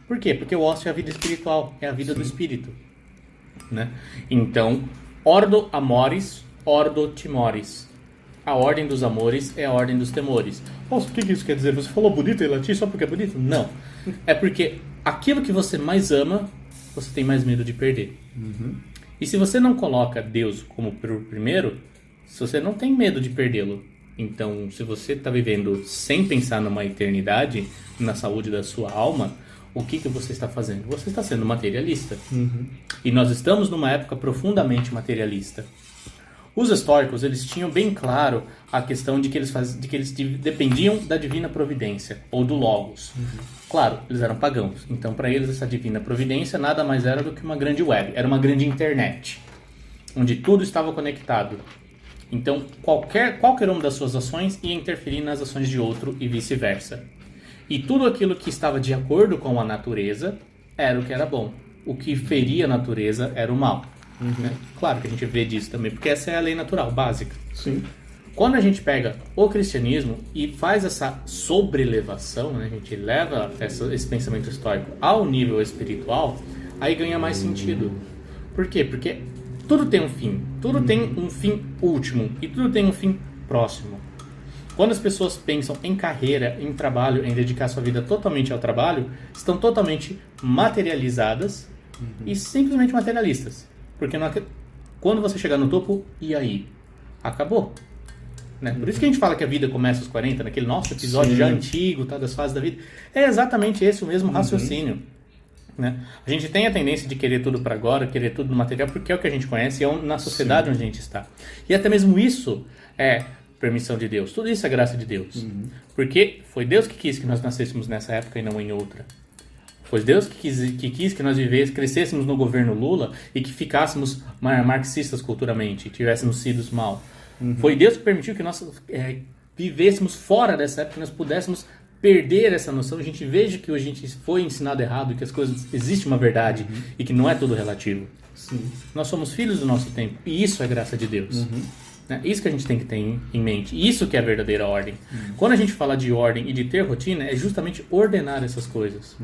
Por quê? Porque o ócio é a vida espiritual, é a vida do espírito. Né? Então, ordo amoris, ordo timores. A ordem dos amores é a ordem dos temores. Nossa, o que isso quer dizer? Você falou bonito em latim só porque é bonito? Não. É porque aquilo que você mais ama, você tem mais medo de perder. E se você não coloca Deus como primeiro, se você não tem medo de perdê-lo. Então, se você está vivendo sem pensar numa eternidade, na saúde da sua alma, o que você está fazendo? Você está sendo materialista. E nós estamos numa época profundamente materialista. Os estoicos, eles tinham bem claro a questão de que eles dependiam da divina providência, ou do logos. Claro, eles eram pagãos. Então, para eles, essa divina providência nada mais era do que uma grande web. Era uma grande internet, onde tudo estava conectado. Então, qualquer uma das suas ações ia interferir nas ações de outro e vice-versa. E tudo aquilo que estava de acordo com a natureza era o que era bom. O que feria a natureza era o mal. Né? Claro que a gente vê disso também, porque essa é a lei natural, básica. Sim. Quando a gente pega o cristianismo e faz essa sobrelevação, né? A gente leva esse pensamento estoico ao nível espiritual, aí ganha mais sentido. Por quê? Porque tudo tem um fim. Tudo tem um fim último e tudo tem um fim próximo. Quando as pessoas pensam em carreira, em trabalho, em dedicar sua vida totalmente ao trabalho, estão totalmente materializadas e simplesmente materialistas. Porque quando você chegar no topo, e aí? Acabou. Né? Por isso que a gente fala que a vida começa aos 40, naquele nosso episódio já antigo, tá, das fases da vida. É exatamente esse o mesmo raciocínio. Né? A gente tem a tendência de querer tudo para agora, querer tudo no material, porque é o que a gente conhece e é na sociedade onde a gente está. E até mesmo isso é permissão de Deus. Tudo isso é graça de Deus. Porque foi Deus que quis que nós nascêssemos nessa época e não em outra. Foi Deus que quis que nós crescêssemos no governo Lula e que ficássemos marxistas culturalmente, tivéssemos sido mal. Foi Deus que permitiu que nós vivêssemos fora dessa época, que nós pudéssemos perder essa noção. A gente veja que a gente foi ensinado errado, que as coisas, existe uma verdade e que não é tudo relativo. Sim. Nós somos filhos do nosso tempo e isso é graça de Deus. Né? Isso que a gente tem que ter em mente. Isso que é a verdadeira ordem. Quando a gente fala de ordem e de ter rotina, é justamente ordenar essas coisas.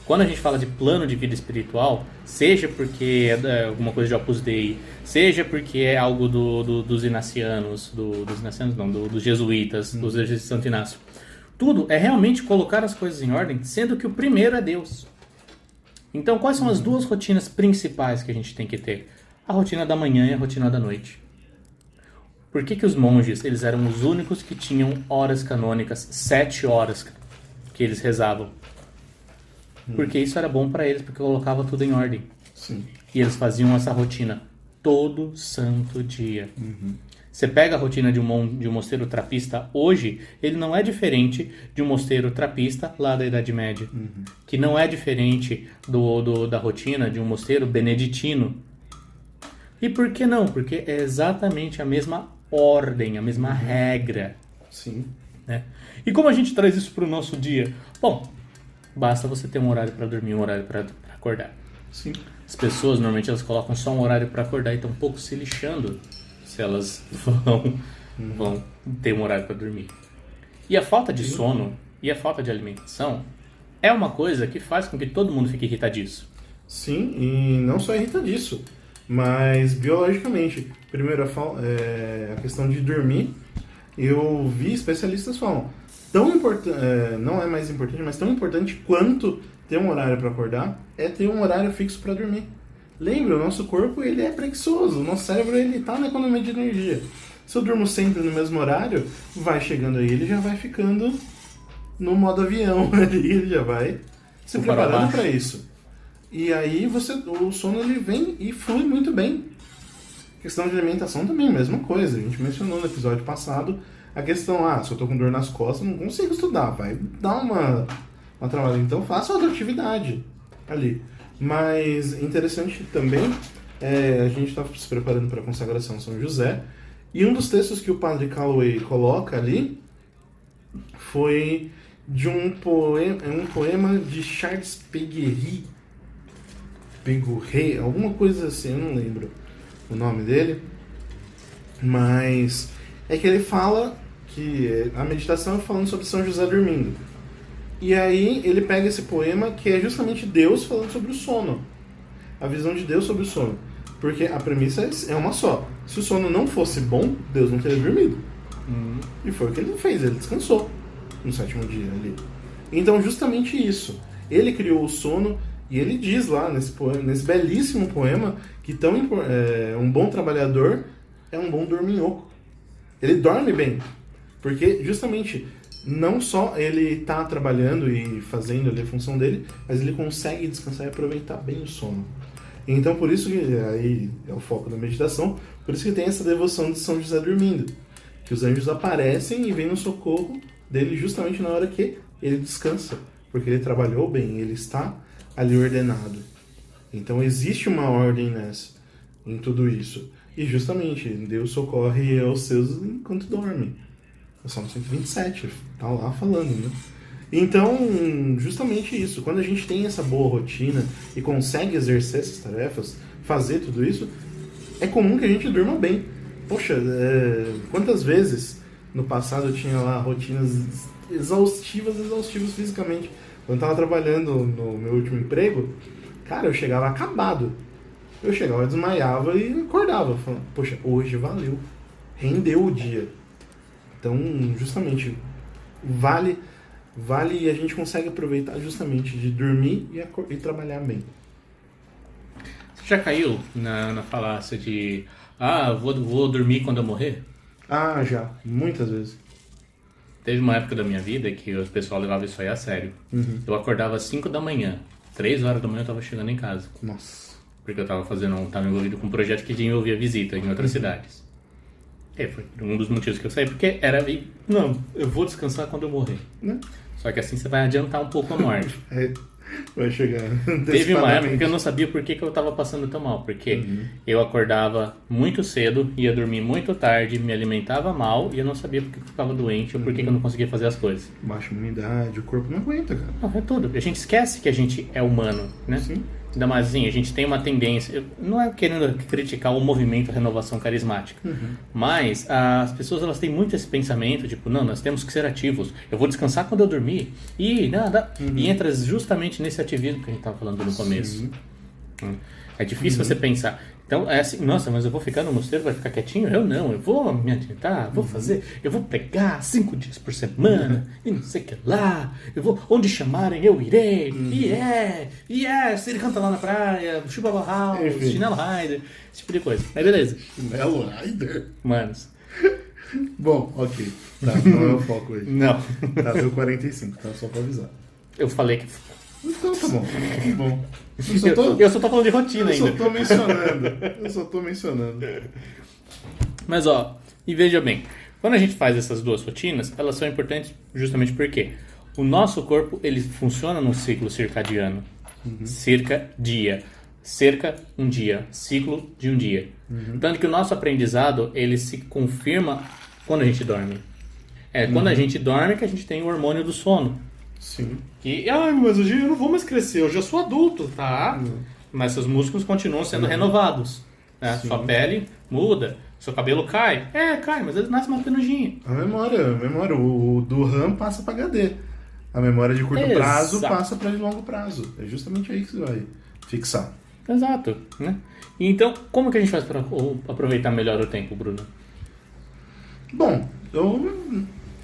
Quando a gente fala de plano de vida espiritual, seja porque é alguma coisa de Opus Dei, seja porque é algo dos inacianos, dos jesuítas, dos de Santo Inácio, tudo é realmente colocar as coisas em ordem, sendo que o primeiro é Deus. Então, quais são as duas rotinas principais que a gente tem que ter? A rotina da manhã e a rotina da noite. Por que os monges, eles eram os únicos que tinham horas canônicas, 7 horas que eles rezavam? Porque isso era bom para eles, porque colocava tudo em ordem. Sim. E eles faziam essa rotina todo santo dia. Você pega a rotina de um mosteiro trapista hoje, ele não é diferente de um mosteiro trapista lá da Idade Média. Que não é diferente da rotina de um mosteiro beneditino. E por que não? Porque é exatamente a mesma ordem, a mesma regra. Sim. Né? E como a gente traz isso para o nosso dia? Bom, basta você ter um horário para dormir, um horário para acordar. Sim. As pessoas, normalmente, elas colocam só um horário para acordar e estão um pouco se lixando se elas vão ter um horário para dormir. E a falta de sono e a falta de alimentação é uma coisa que faz com que todo mundo fique irritadiço. Sim, e não só irritadiço, mas biologicamente. Primeiro, a questão de dormir, eu vi especialistas falam, não é mais importante, mas tão importante quanto ter um horário para acordar, é ter um horário fixo para dormir. Lembra, o nosso corpo ele é preguiçoso, o nosso cérebro ele está na economia de energia. Se eu durmo sempre no mesmo horário, vai chegando aí, ele já vai ficando no modo avião ali, ele já vai se preparando para isso. E aí o sono ele vem e flui muito bem. Questão de alimentação também, mesma coisa. A gente mencionou no episódio passado a questão, se eu tô com dor nas costas, não consigo estudar, vai dar uma trabalhada. Então faça outra atividade ali. Mas interessante também, a gente está se preparando para a consagração São José, e um dos textos que o padre Calloway coloca ali foi de um poema de Charles Péguy, alguma coisa assim, eu não lembro o nome dele, mas é que ele fala que a meditação é falando sobre São José dormindo. E aí ele pega esse poema que é justamente Deus falando sobre o sono. A visão de Deus sobre o sono. Porque a premissa é uma só. Se o sono não fosse bom, Deus não teria dormido. E foi o que ele fez, ele descansou no 7º dia ali. Então justamente isso. Ele criou o sono e ele diz lá nesse belíssimo poema que um bom trabalhador é um bom dorminhoco. Ele dorme bem. Porque justamente não só ele está trabalhando e fazendo ali a função dele, mas ele consegue descansar e aproveitar bem o sono. Então por isso que aí é o foco da meditação, por isso que tem essa devoção de São José dormindo, que os anjos aparecem e vêm no socorro dele justamente na hora que ele descansa, porque ele trabalhou bem, ele está ali ordenado. Então existe uma ordem em tudo isso. E justamente Deus socorre aos seus enquanto dorme. É o Salmo 127, tá lá falando, né? Então, justamente isso. Quando a gente tem essa boa rotina e consegue exercer essas tarefas, fazer tudo isso, é comum que a gente durma bem. Poxa, quantas vezes no passado eu tinha lá rotinas exaustivas fisicamente. Quando eu tava trabalhando no meu último emprego, cara, eu chegava acabado. Eu chegava, desmaiava e acordava. Falando, poxa, hoje valeu. Rendeu o dia. Então, justamente, vale e a gente consegue aproveitar justamente de dormir e trabalhar bem. Você já caiu na falácia de vou dormir quando eu morrer? Já. Muitas vezes. Teve uma época da minha vida que o pessoal levava isso aí a sério. Eu acordava às 5 da manhã. 3 horas da manhã eu tava chegando em casa. Nossa. Porque eu tava envolvido com um projeto que envolvia visita em outras cidades. Foi um dos motivos que eu saí, porque eu vou descansar quando eu morrer. Só que assim você vai adiantar um pouco a morte. Vai chegar. Teve uma época que eu não sabia por que eu estava passando tão mal, porque eu acordava muito cedo, ia dormir muito tarde, me alimentava mal e eu não sabia por que eu ficava doente ou por que eu não conseguia fazer as coisas. Baixa imunidade, o corpo não aguenta, cara. Não, é tudo. A gente esquece que a gente é humano, né? Sim. Ainda mais assim, a gente tem uma tendência, não é querendo criticar o movimento Renovação Carismática, mas as pessoas elas têm muito esse pensamento, tipo, não, nós temos que ser ativos, eu vou descansar quando eu dormir, e entra justamente nesse ativismo que a gente estava falando no começo. É difícil você pensar. Então, é assim, nossa, mas eu vou ficar no mosteiro, vai ficar quietinho? Eu não, eu vou me adiantar, vou fazer, eu vou pregar 5 dias por semana, e não sei o que lá, eu vou, onde chamarem eu irei, se ele canta lá na praia, chupa house, chinelo rider, esse tipo de coisa. Aí beleza. Chinelo rider? Manos. Bom, ok. Tá, não é o foco hoje. Não. Tá, deu 45, tá? Só pra avisar. Eu falei que... Então tá bom, tá bom. Eu só tô falando de rotina ainda. Eu só tô mencionando. Mas E veja bem, quando a gente faz essas duas rotinas, elas são importantes justamente porque o nosso corpo ele funciona num ciclo circadiano. Circa-dia. Cerca um dia. Ciclo de um dia. Tanto que o nosso aprendizado ele se confirma quando a gente dorme. É quando a gente dorme que a gente tem o hormônio do sono. Sim. Que, mas hoje eu não vou mais crescer, eu já sou adulto, tá? Mas seus músculos continuam sendo renovados. Né? Sua pele muda, seu cabelo cai. Cai, mas ele nasce uma penugem. A memória. O do RAM passa para HD. A memória de curto prazo passa para de longo prazo. É justamente aí que você vai fixar. Exato. Né? Então, como que a gente faz para aproveitar melhor o tempo, Bruno? Bom,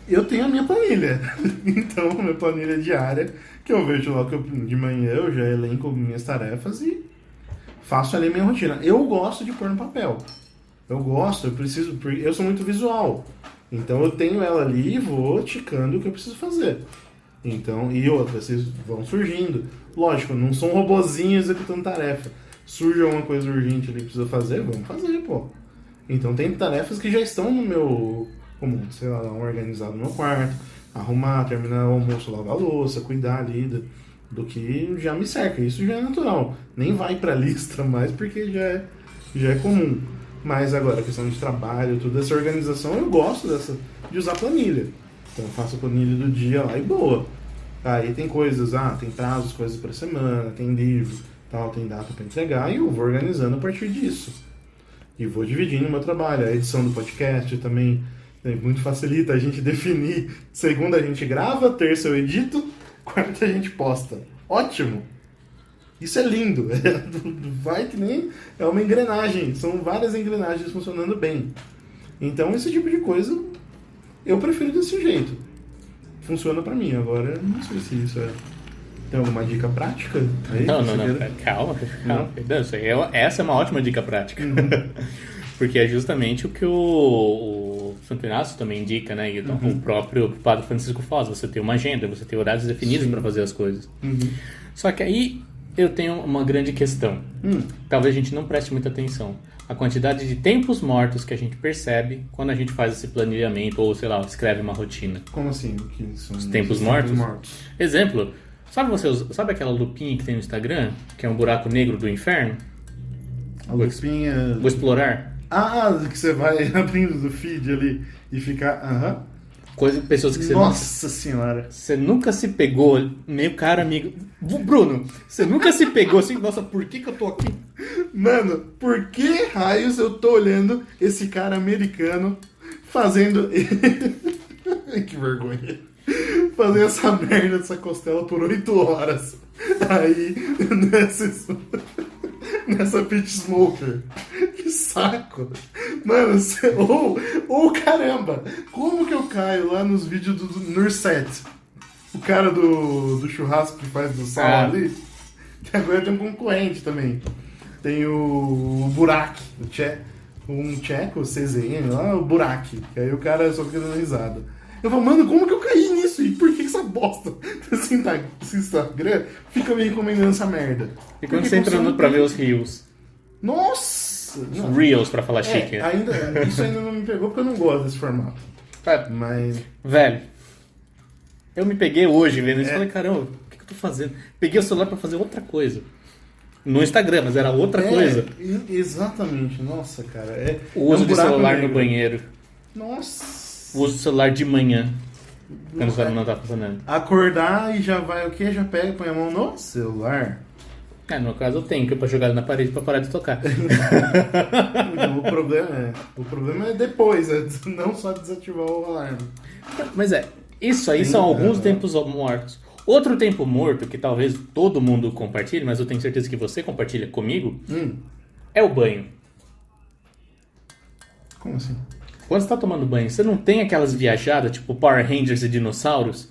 eu tenho a minha planilha. Então, minha planilha diária, que eu vejo logo de manhã, eu já elenco minhas tarefas e faço ali a minha rotina. Eu gosto de pôr no papel. Eu sou muito visual. Então, eu tenho ela ali e vou ticando o que eu preciso fazer. Então, e outras, vocês vão surgindo. Lógico, não sou um robozinho executando tarefa. Surge alguma coisa urgente ali que precisa fazer, vamos fazer, pô. Então tem tarefas que já estão no meu comum. Sei lá, dar uma organizada no meu quarto, arrumar, terminar o almoço, lavar a louça, cuidar ali do que já me cerca. Isso já é natural. Nem vai pra lista mais porque já é comum. Mas agora, a questão de trabalho, toda essa organização, eu gosto de usar planilha. Então eu faço a planilha do dia lá e boa. Aí tem coisas, tem prazos, coisas pra semana, tem livro, tal, tem data pra entregar, e eu vou organizando a partir disso. E vou dividindo o meu trabalho. A edição do podcast também muito facilita a gente definir. Segunda a gente grava, terça eu edito, quarta a gente posta. Ótimo! Isso é lindo. Vai que nem... É uma engrenagem. São várias engrenagens funcionando bem. Então esse tipo de coisa eu prefiro desse jeito. Funciona pra mim. Agora, não sei se isso é... Tem alguma dica prática? Aí, não. Calma. Essa é uma ótima dica prática. Porque é justamente o que o Santo Inácio também indica, né? E o próprio Padre Francisco Foz. Você tem uma agenda, você tem horários definidos para fazer as coisas. Só que aí eu tenho uma grande questão. Talvez a gente não preste muita atenção. A quantidade de tempos mortos que a gente percebe quando a gente faz esse planilhamento ou, sei lá, escreve uma rotina. Como assim? Que são os tempos mortos? Exemplo, sabe aquela lupinha que tem no Instagram? Que é um buraco negro do inferno? A lupinha... Vou explorar. Que você vai abrindo do feed ali e ficar... Pessoas que você... Nossa senhora! Você nunca se pegou, meu caro amigo... Bruno, você nunca se pegou assim... Nossa, por que eu tô aqui? Mano, por que raios eu tô olhando esse cara americano fazendo... Que vergonha! Fazer essa merda dessa costela por 8 horas. Aí, nessa pit smoker. Que saco. Mano, caramba, como que eu caio lá nos vídeos do Nurset? O cara do churrasco que faz do sal ali. Que agora tem um concorrente também. Tem o Burak, um tcheco, o CZN lá, o Burak. Que aí o cara só fica dando risada. Eu falo, mano, como que eu caí nisso? E por que essa bosta desse Instagram fica me recomendando essa merda? E quando você entra pra ver os Reels? Nossa! Os Reels, pra falar chique. Isso ainda não me pegou porque eu não gosto desse formato. Mas... Velho, eu me peguei hoje vendo isso e falei, caramba, o que eu tô fazendo? Peguei o celular pra fazer outra coisa. No Instagram, mas era outra coisa. Exatamente, nossa, cara. O uso de celular no banheiro. Nossa! O uso do celular de manhã. Quando o celular não tá funcionando. Acordar e já vai o quê? Já pega, põe a mão no celular. No caso eu tenho, que é pra jogar na parede pra parar de tocar. O problema é depois, não só desativar o alarme. Mas isso aí são alguns tempos mortos. Outro tempo morto, que talvez todo mundo compartilhe, mas eu tenho certeza que você compartilha comigo, é o banho. Como assim? Quando você tá tomando banho, você não tem aquelas viajadas, tipo Power Rangers e dinossauros?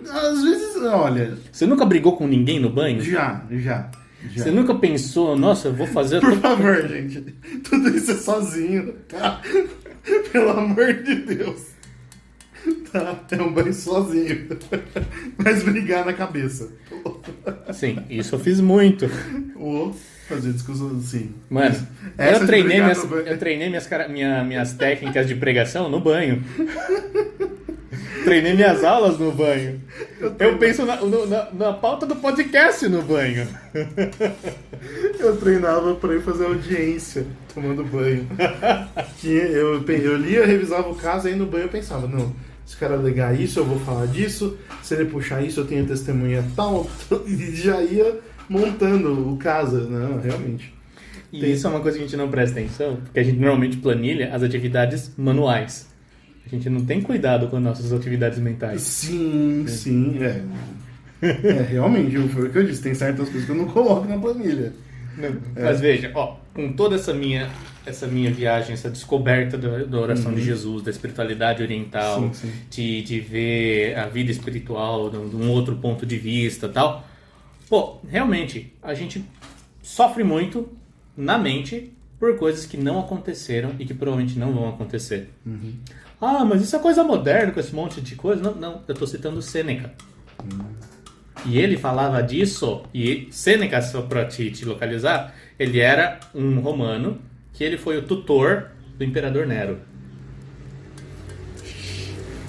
Às vezes, olha... Você nunca brigou com ninguém no banho? Já. Você nunca pensou, nossa, eu vou fazer... Por favor, gente. Tudo isso é sozinho, tá? Pelo amor de Deus. Tá, é um banho sozinho. Mas brigar na cabeça. Sim, isso eu fiz muito. Ou fazer discussão assim. Mano, Essa eu de treinei, brigar no banho. eu treinei minhas técnicas de pregação no banho. Treinei minhas aulas no banho. Eu penso na pauta do podcast no banho. Eu treinava pra ir fazer audiência, tomando banho. Eu lia, revisava o caso, aí no banho eu pensava, não, se o cara alegar isso, eu vou falar disso, se ele puxar isso, eu tenho testemunha tal, e já ia montando o caso, não, realmente. E isso é uma coisa que a gente não presta atenção, porque a gente normalmente planilha as atividades manuais. A gente não tem cuidado com as nossas atividades mentais. Sim, realmente, foi o que eu disse, tem certas coisas que eu não coloco na planilha. Mas veja, ó, com toda essa minha viagem, essa descoberta da oração de Jesus, da espiritualidade oriental, Sim. De ver a vida espiritual de um outro ponto de vista e tal, pô, realmente, a gente sofre muito na mente por coisas que não aconteceram e que provavelmente não vão acontecer. Ah, mas isso é coisa moderna com esse monte de coisa? Não, eu tô citando Sêneca. E ele falava disso, e Sêneca, só pra te localizar, ele era um romano, que ele foi o tutor do imperador Nero.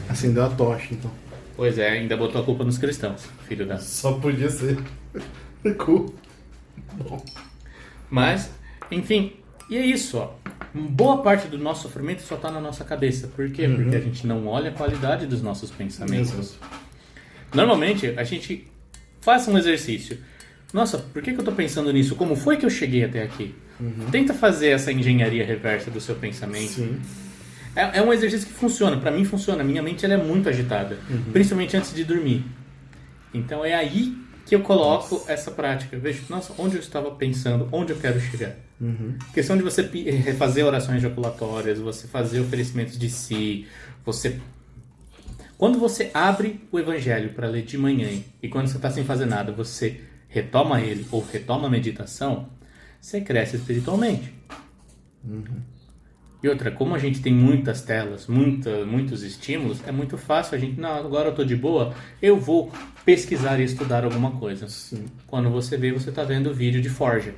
Acendeu a tocha, então. Pois é, ainda botou a culpa nos cristãos, filho da... Só podia ser. Cool. Bom. Mas, enfim, e é isso, ó. Boa parte do nosso sofrimento só tá na nossa cabeça. Por quê? Porque a gente não olha a qualidade dos nossos pensamentos. Exato. Normalmente, a gente faz um exercício. Nossa, por que eu tô pensando nisso? Como foi que eu cheguei até aqui? Tenta fazer essa engenharia reversa do seu pensamento. Sim. É um exercício que funciona. Pra mim funciona. Minha mente ela é muito agitada. Principalmente antes de dormir. Então é aí que eu coloco essa prática. Vejo, nossa, onde eu estava pensando, onde eu quero chegar. Questão de você fazer orações ejaculatórias, você fazer oferecimentos de si, quando você abre o evangelho para ler de manhã e quando você está sem fazer nada, você retoma ele ou retoma a meditação, você cresce espiritualmente. E outra, como a gente tem muitas telas, muitos estímulos, é muito fácil a gente, não, agora eu estou de boa, eu vou pesquisar e estudar alguma coisa. Sim. Quando você vê, você está vendo vídeo de forja.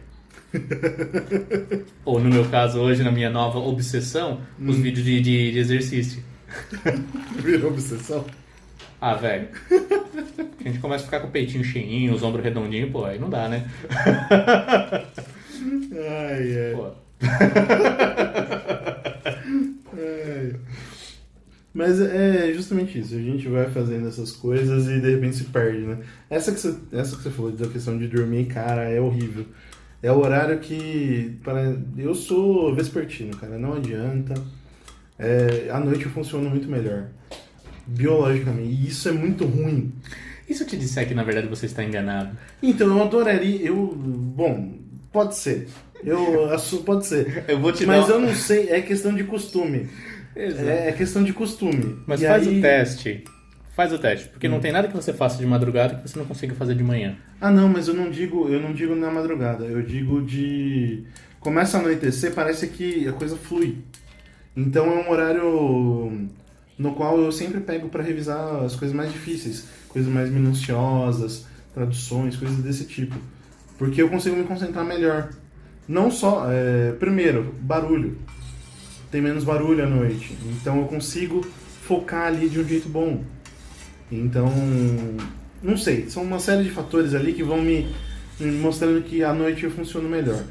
Ou no meu caso hoje, na minha nova obsessão, os vídeos de exercício. Virou obsessão? Ah, velho. A gente começa a ficar com o peitinho cheinho, os ombros redondinhos, pô, aí não dá, né? Ai. Pô. Ai. Mas é justamente isso, a gente vai fazendo essas coisas e de repente se perde, né? Essa que você falou da questão de dormir, cara, é horrível. É o horário que... Eu sou vespertino, cara, não adianta. À noite eu funciono muito melhor, biologicamente, e isso é muito ruim. E se eu te disser que na verdade você está enganado? Então, eu adoraria... Bom, pode ser. Pode ser. Eu vou te Mas dar... eu não sei, é questão de costume. Exato. É questão de costume. Mas E faz aí... o teste. Faz o teste, porque não tem nada que você faça de madrugada que você não consiga fazer de manhã. Ah, não, mas eu não digo na madrugada. Eu digo de... Começa a anoitecer, parece que a coisa flui. Então é um horário no qual eu sempre pego para revisar as coisas mais difíceis, coisas mais minuciosas, traduções, coisas desse tipo. Porque eu consigo me concentrar melhor. Não só... primeiro, barulho. Tem menos barulho à noite. Então eu consigo focar ali de um jeito bom. Então, não sei, são uma série de fatores ali que vão me mostrando que à noite eu funciono melhor.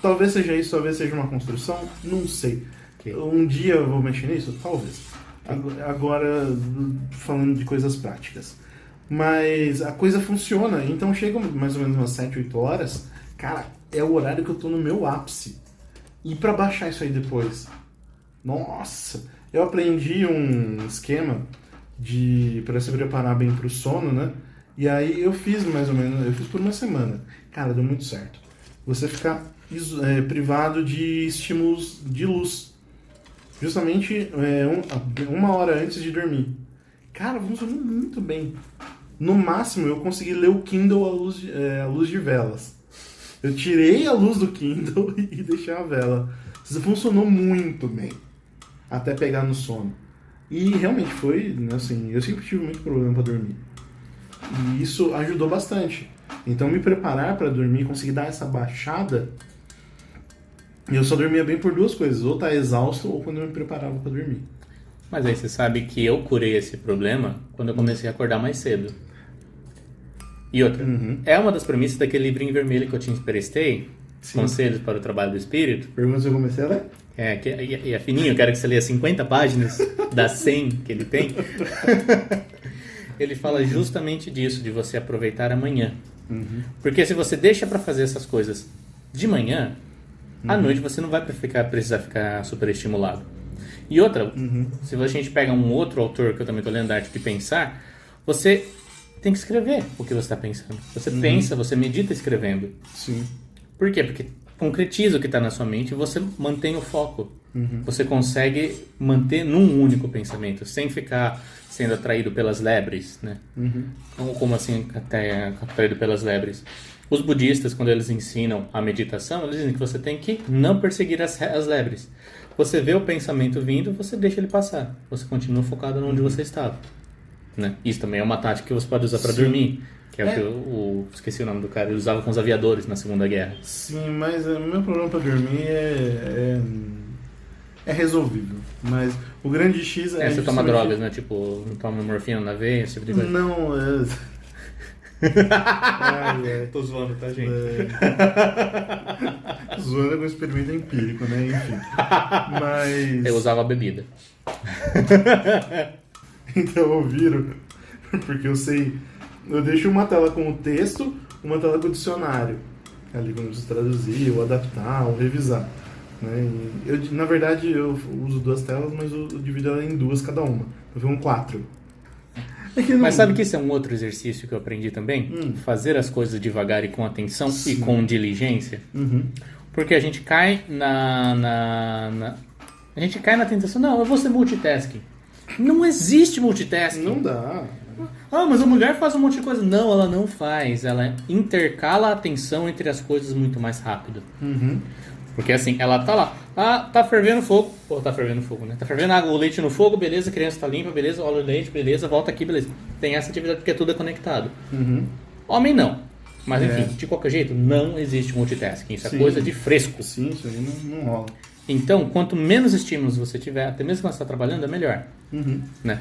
Talvez seja isso, talvez seja uma construção, não sei. Okay. Um dia eu vou mexer nisso? Talvez. Agora, falando de coisas práticas. Mas a coisa funciona, então chega mais ou menos umas 7, 8 horas, cara, é o horário que eu tô no meu ápice. E pra baixar isso aí depois? Nossa! Eu aprendi um esquema para se preparar bem pro sono, né? E aí eu fiz mais ou menos, eu fiz por uma semana. Cara, deu muito certo. Você ficar privado de estímulos de luz. Justamente uma hora antes de dormir. Cara, funcionou muito bem. No máximo, eu consegui ler o Kindle à luz de velas. Eu tirei a luz do Kindle e deixei a vela. Isso funcionou muito bem. Até pegar no sono. E realmente foi, assim, eu sempre tive muito problema para dormir. E isso ajudou bastante. Então me preparar para dormir, conseguir dar essa baixada, eu só dormia bem por duas coisas, ou tá exausto ou quando eu me preparava para dormir. Mas aí você sabe que eu curei esse problema quando eu comecei a acordar mais cedo. E outra, é uma das premissas daquele livrinho vermelho que eu te emprestei, Sim. Conselhos para o Trabalho do Espírito. Pergunta se eu comecei a ler? E é fininho, eu quero que você leia 50 páginas das 100 que ele tem. Ele fala justamente disso, de você aproveitar amanhã. Porque se você deixa para fazer essas coisas de manhã, à noite você não vai precisar ficar super estimulado. E outra, se a gente pega um outro autor que eu também estou lendo, da Arte de Pensar, você tem que escrever o que você está pensando. Você pensa, você medita escrevendo. Sim. Por quê? Porque concretiza o que está na sua mente e você mantém o foco. Você consegue manter num único pensamento, sem ficar sendo atraído pelas lebres, né? Como assim atraído pelas lebres? Os budistas, quando eles ensinam a meditação, eles dizem que você tem que não perseguir as lebres. Você vê o pensamento vindo, você deixa ele passar. Você continua focado onde você estava. Né? Isso também é uma tática que você pode usar para dormir. Que é o que eu esqueci o nome do cara. Ele usava com os aviadores na Segunda Guerra. Sim, mas o meu problema para dormir é resolvível. Mas o grande X é... Você toma drogas, né? Tipo, não toma morfina na veia, esse tipo de coisa. Não, Tô zoando, tá, gente? Zoando com um experimento empírico, né? Enfim. Mas... Eu usava a bebida. Então eu viro, porque eu sei... Eu deixo uma tela com o texto, uma tela com o dicionário. Ali quando eu preciso traduzir, ou adaptar, ou revisar. Né? Na verdade, eu uso duas telas, mas eu divido ela em duas cada uma. Eu fico 4. Mas sabe que isso é um outro exercício que eu aprendi também? Fazer as coisas devagar e com atenção e com diligência. Porque a gente cai a gente cai na tentação. Não, eu vou ser multitasking. Não existe multitasking. Não dá. Mas a mulher faz um monte de coisa. Não, ela não faz. Ela intercala a atenção entre as coisas muito mais rápido. Porque assim, ela tá lá. Tá fervendo fogo. Pô, tá fervendo fogo, né? Tá fervendo água, o leite no fogo, beleza. A criança tá limpa, beleza. Olha o leite, beleza. Volta aqui, beleza. Tem essa atividade porque tudo é conectado. Homem não. Mas enfim, de qualquer jeito, não existe multitasking. Isso é coisa de fresco. Sim, isso aí não rola. Então, quanto menos estímulos você tiver, até mesmo quando você está trabalhando, é melhor. Né?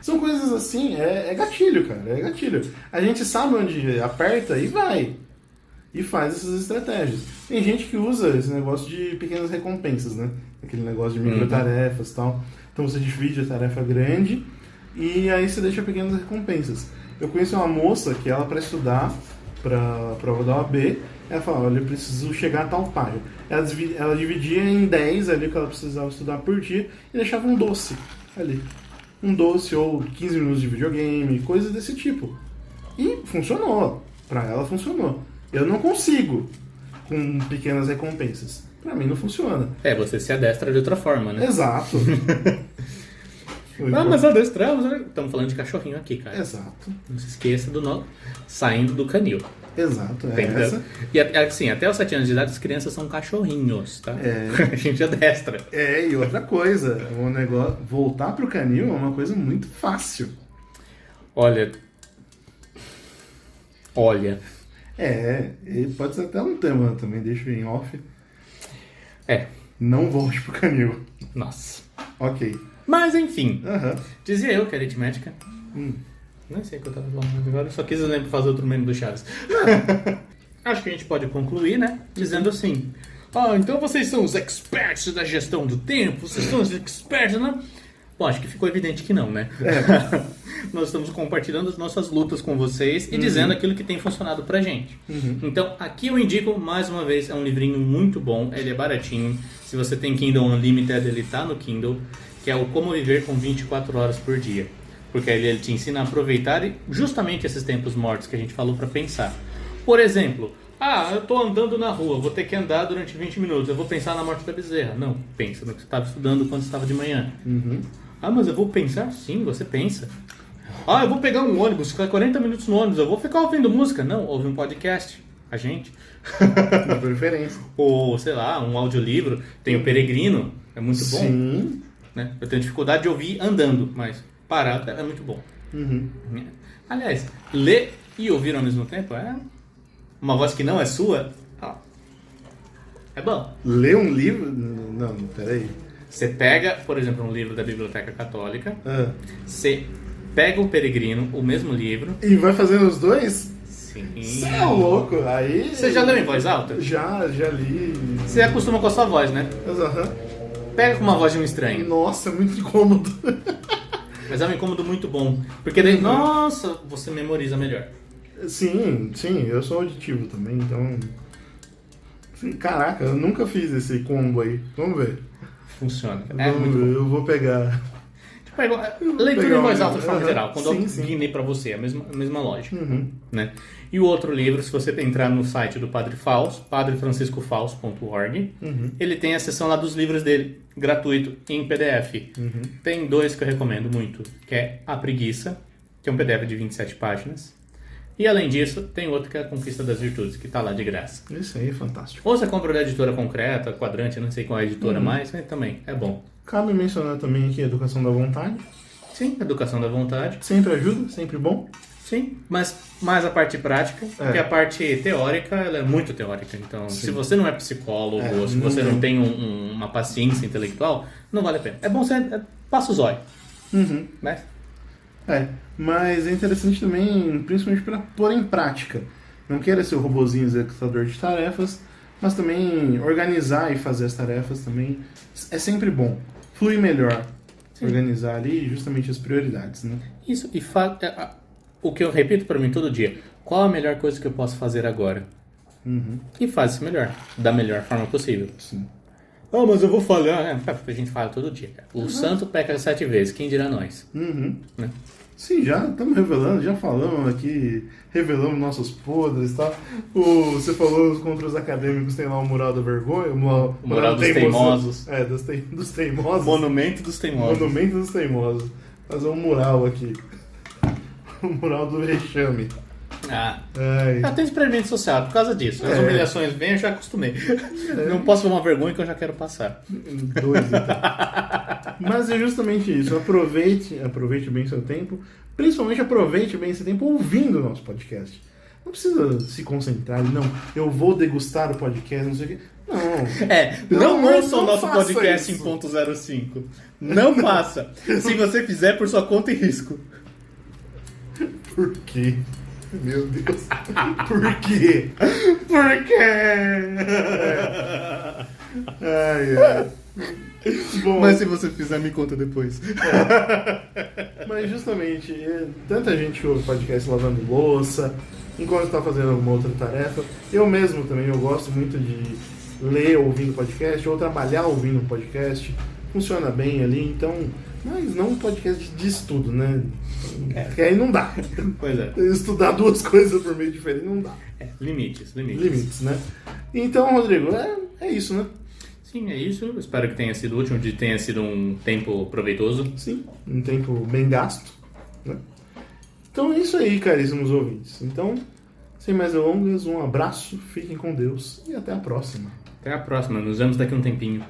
São coisas assim, é gatilho, cara, é gatilho. A gente sabe onde aperta e vai. E faz essas estratégias. Tem gente que usa esse negócio de pequenas recompensas, né? Aquele negócio de microtarefas e tal. Então você divide a tarefa grande e aí você deixa pequenas recompensas. Eu conheci uma moça que ela, para estudar para a prova da OAB, ela falava, olha, eu preciso chegar a tal página. Ela dividia em 10 ali que ela precisava estudar por dia e deixava um doce ali. Um doce ou 15 minutos de videogame, coisas desse tipo. E funcionou. Pra ela funcionou. Eu não consigo com pequenas recompensas. Pra mim não funciona. Você se adestra de outra forma, né? Exato. Mas adestramos, né? Estamos falando de cachorrinho aqui, cara. Exato. Não se esqueça do nó saindo do canil. Exato, essa. E assim, até os 7 anos de idade as crianças são cachorrinhos, tá? A gente adestra. E outra coisa, o negócio, voltar pro canil é uma coisa muito fácil. Olha. E pode ser até um tema também, deixo em off. Não volte pro canil. Nossa. Ok. Mas enfim, dizia eu que a aritmética... Não sei o que eu tava falando agora, eu só quis fazer outro meme do Chaves. Acho que a gente pode concluir, né? Dizendo assim: então vocês são os experts da gestão do tempo, vocês são os experts, né? Bom, acho que ficou evidente que não, né? Nós estamos compartilhando as nossas lutas com vocês e dizendo aquilo que tem funcionado pra gente. Então, aqui eu indico, mais uma vez, é um livrinho muito bom, ele é baratinho. Se você tem Kindle Unlimited, ele tá no Kindle, que é o Como Viver com 24 Horas por Dia. Porque ele te ensina a aproveitar justamente esses tempos mortos que a gente falou para pensar. Por exemplo, eu tô andando na rua, vou ter que andar durante 20 minutos, eu vou pensar na morte da bezerra. Não, pensa no que você estava estudando quando estava de manhã. Mas eu vou pensar? Sim, você pensa. Eu vou pegar um ônibus, ficar 40 minutos no ônibus, eu vou ficar ouvindo música. Não, ouve um podcast. A gente. De preferência. Ou, sei lá, um audiolivro. Tem o Peregrino, é muito bom. Sim. né? Eu tenho dificuldade de ouvir andando, mas parado é muito bom. Uhum. Aliás, ler e ouvir ao mesmo tempo é uma voz que não é sua. Ó, é bom. Ler um livro? Não, peraí. Você pega, por exemplo, um livro da Biblioteca Católica, Ah. você pega o Peregrino, o mesmo livro. E vai fazendo os dois? Sim. Você é louco? Aí... Você já leu em voz alta? Já li. Você acostuma com a sua voz, né? Aham. Pega com uma voz de um estranho. Nossa, é muito incômodo. Mas é um incômodo muito bom. Porque daí, nossa, você memoriza melhor. Sim, eu sou auditivo também, então... Sim, caraca, eu nunca fiz esse combo aí. Vamos ver. Funciona. É Vamos muito ver, bom. eu vou pegar. Leitura em pegar voz um- alta de forma geral. Quando sim, eu sim. guinei pra você, a mesma lógica. Uhum. Né? E o outro livro, se você entrar no site do Padre Fausto, padrefranciscofaus.org, ele tem a seção lá dos livros dele, gratuito, em PDF. Tem 2 que eu recomendo muito, que é A Preguiça, que é um PDF de 27 páginas. E além disso, tem outro que é A Conquista das Virtudes, que tá lá de graça. Isso aí é fantástico. Ou você compra da editora concreta, Quadrante, eu não sei qual é a editora mais, mas também é bom. Cabe mencionar também aqui a Educação da Vontade. Sim, Educação da Vontade. Sempre ajuda, sempre bom. Sim, mas mais a parte prática, porque a parte teórica, ela é muito teórica. Então, se você não é psicólogo, ou se você não tem uma paciência intelectual, não vale a pena. É bom você passa o zóio, né? Mas é interessante também, principalmente para pôr em prática. Não queira ser o robozinho executador de tarefas, mas também organizar e fazer as tarefas também é sempre bom. Flui melhor organizar ali justamente as prioridades, né? Isso, e o que eu repito para mim todo dia, qual a melhor coisa que eu posso fazer agora? E faz isso melhor, da melhor forma possível. Sim. Ah, mas eu vou falhar. A gente fala todo dia, cara. O santo peca 7 vezes, quem dirá nós? Né? Sim, já estamos revelando, já falamos aqui, revelamos nossos podres e tal. Você falou contra os acadêmicos, tem lá o Mural da Vergonha, o Mural dos Teimosos. É, dos teimosos. Monumento dos Teimosos. Monumento dos Teimosos. Fazer um mural aqui. O mural do vexame. Eu tenho experimento social por causa disso. As humilhações vêm, eu já acostumei. Não posso ver uma vergonha que eu já quero passar. Dois, então. Mas é justamente isso. Aproveite bem seu tempo. Principalmente aproveite bem esse tempo ouvindo o nosso podcast. Não precisa se concentrar. Não, eu vou degustar o podcast, não sei o quê. Não. Não ouça o nosso faça podcast isso. em ponto 05. Não faça. Se você fizer, por sua conta e risco. Por quê? Meu Deus. Por quê? Por quê? Ai. Bom, Mas se você fizer, me conta depois. mas justamente, tanta gente ouve podcast lavando louça, enquanto está fazendo alguma outra tarefa. Eu mesmo também, eu gosto muito de ler ouvindo podcast, ou trabalhar ouvindo podcast. Funciona bem ali, então... Mas não um podcast de estudo, né? Porque aí não dá. Pois é. Estudar 2 coisas por meio diferente não dá. Limites. Limites, né? Então, Rodrigo, é isso, né? Sim, é isso. Espero que tenha sido útil, que tenha sido um tempo proveitoso. Sim, um tempo bem gasto, né? Então é isso aí, caríssimos ouvintes. Então, sem mais delongas, um abraço, fiquem com Deus e até a próxima. Até a próxima. Nos vemos daqui a um tempinho.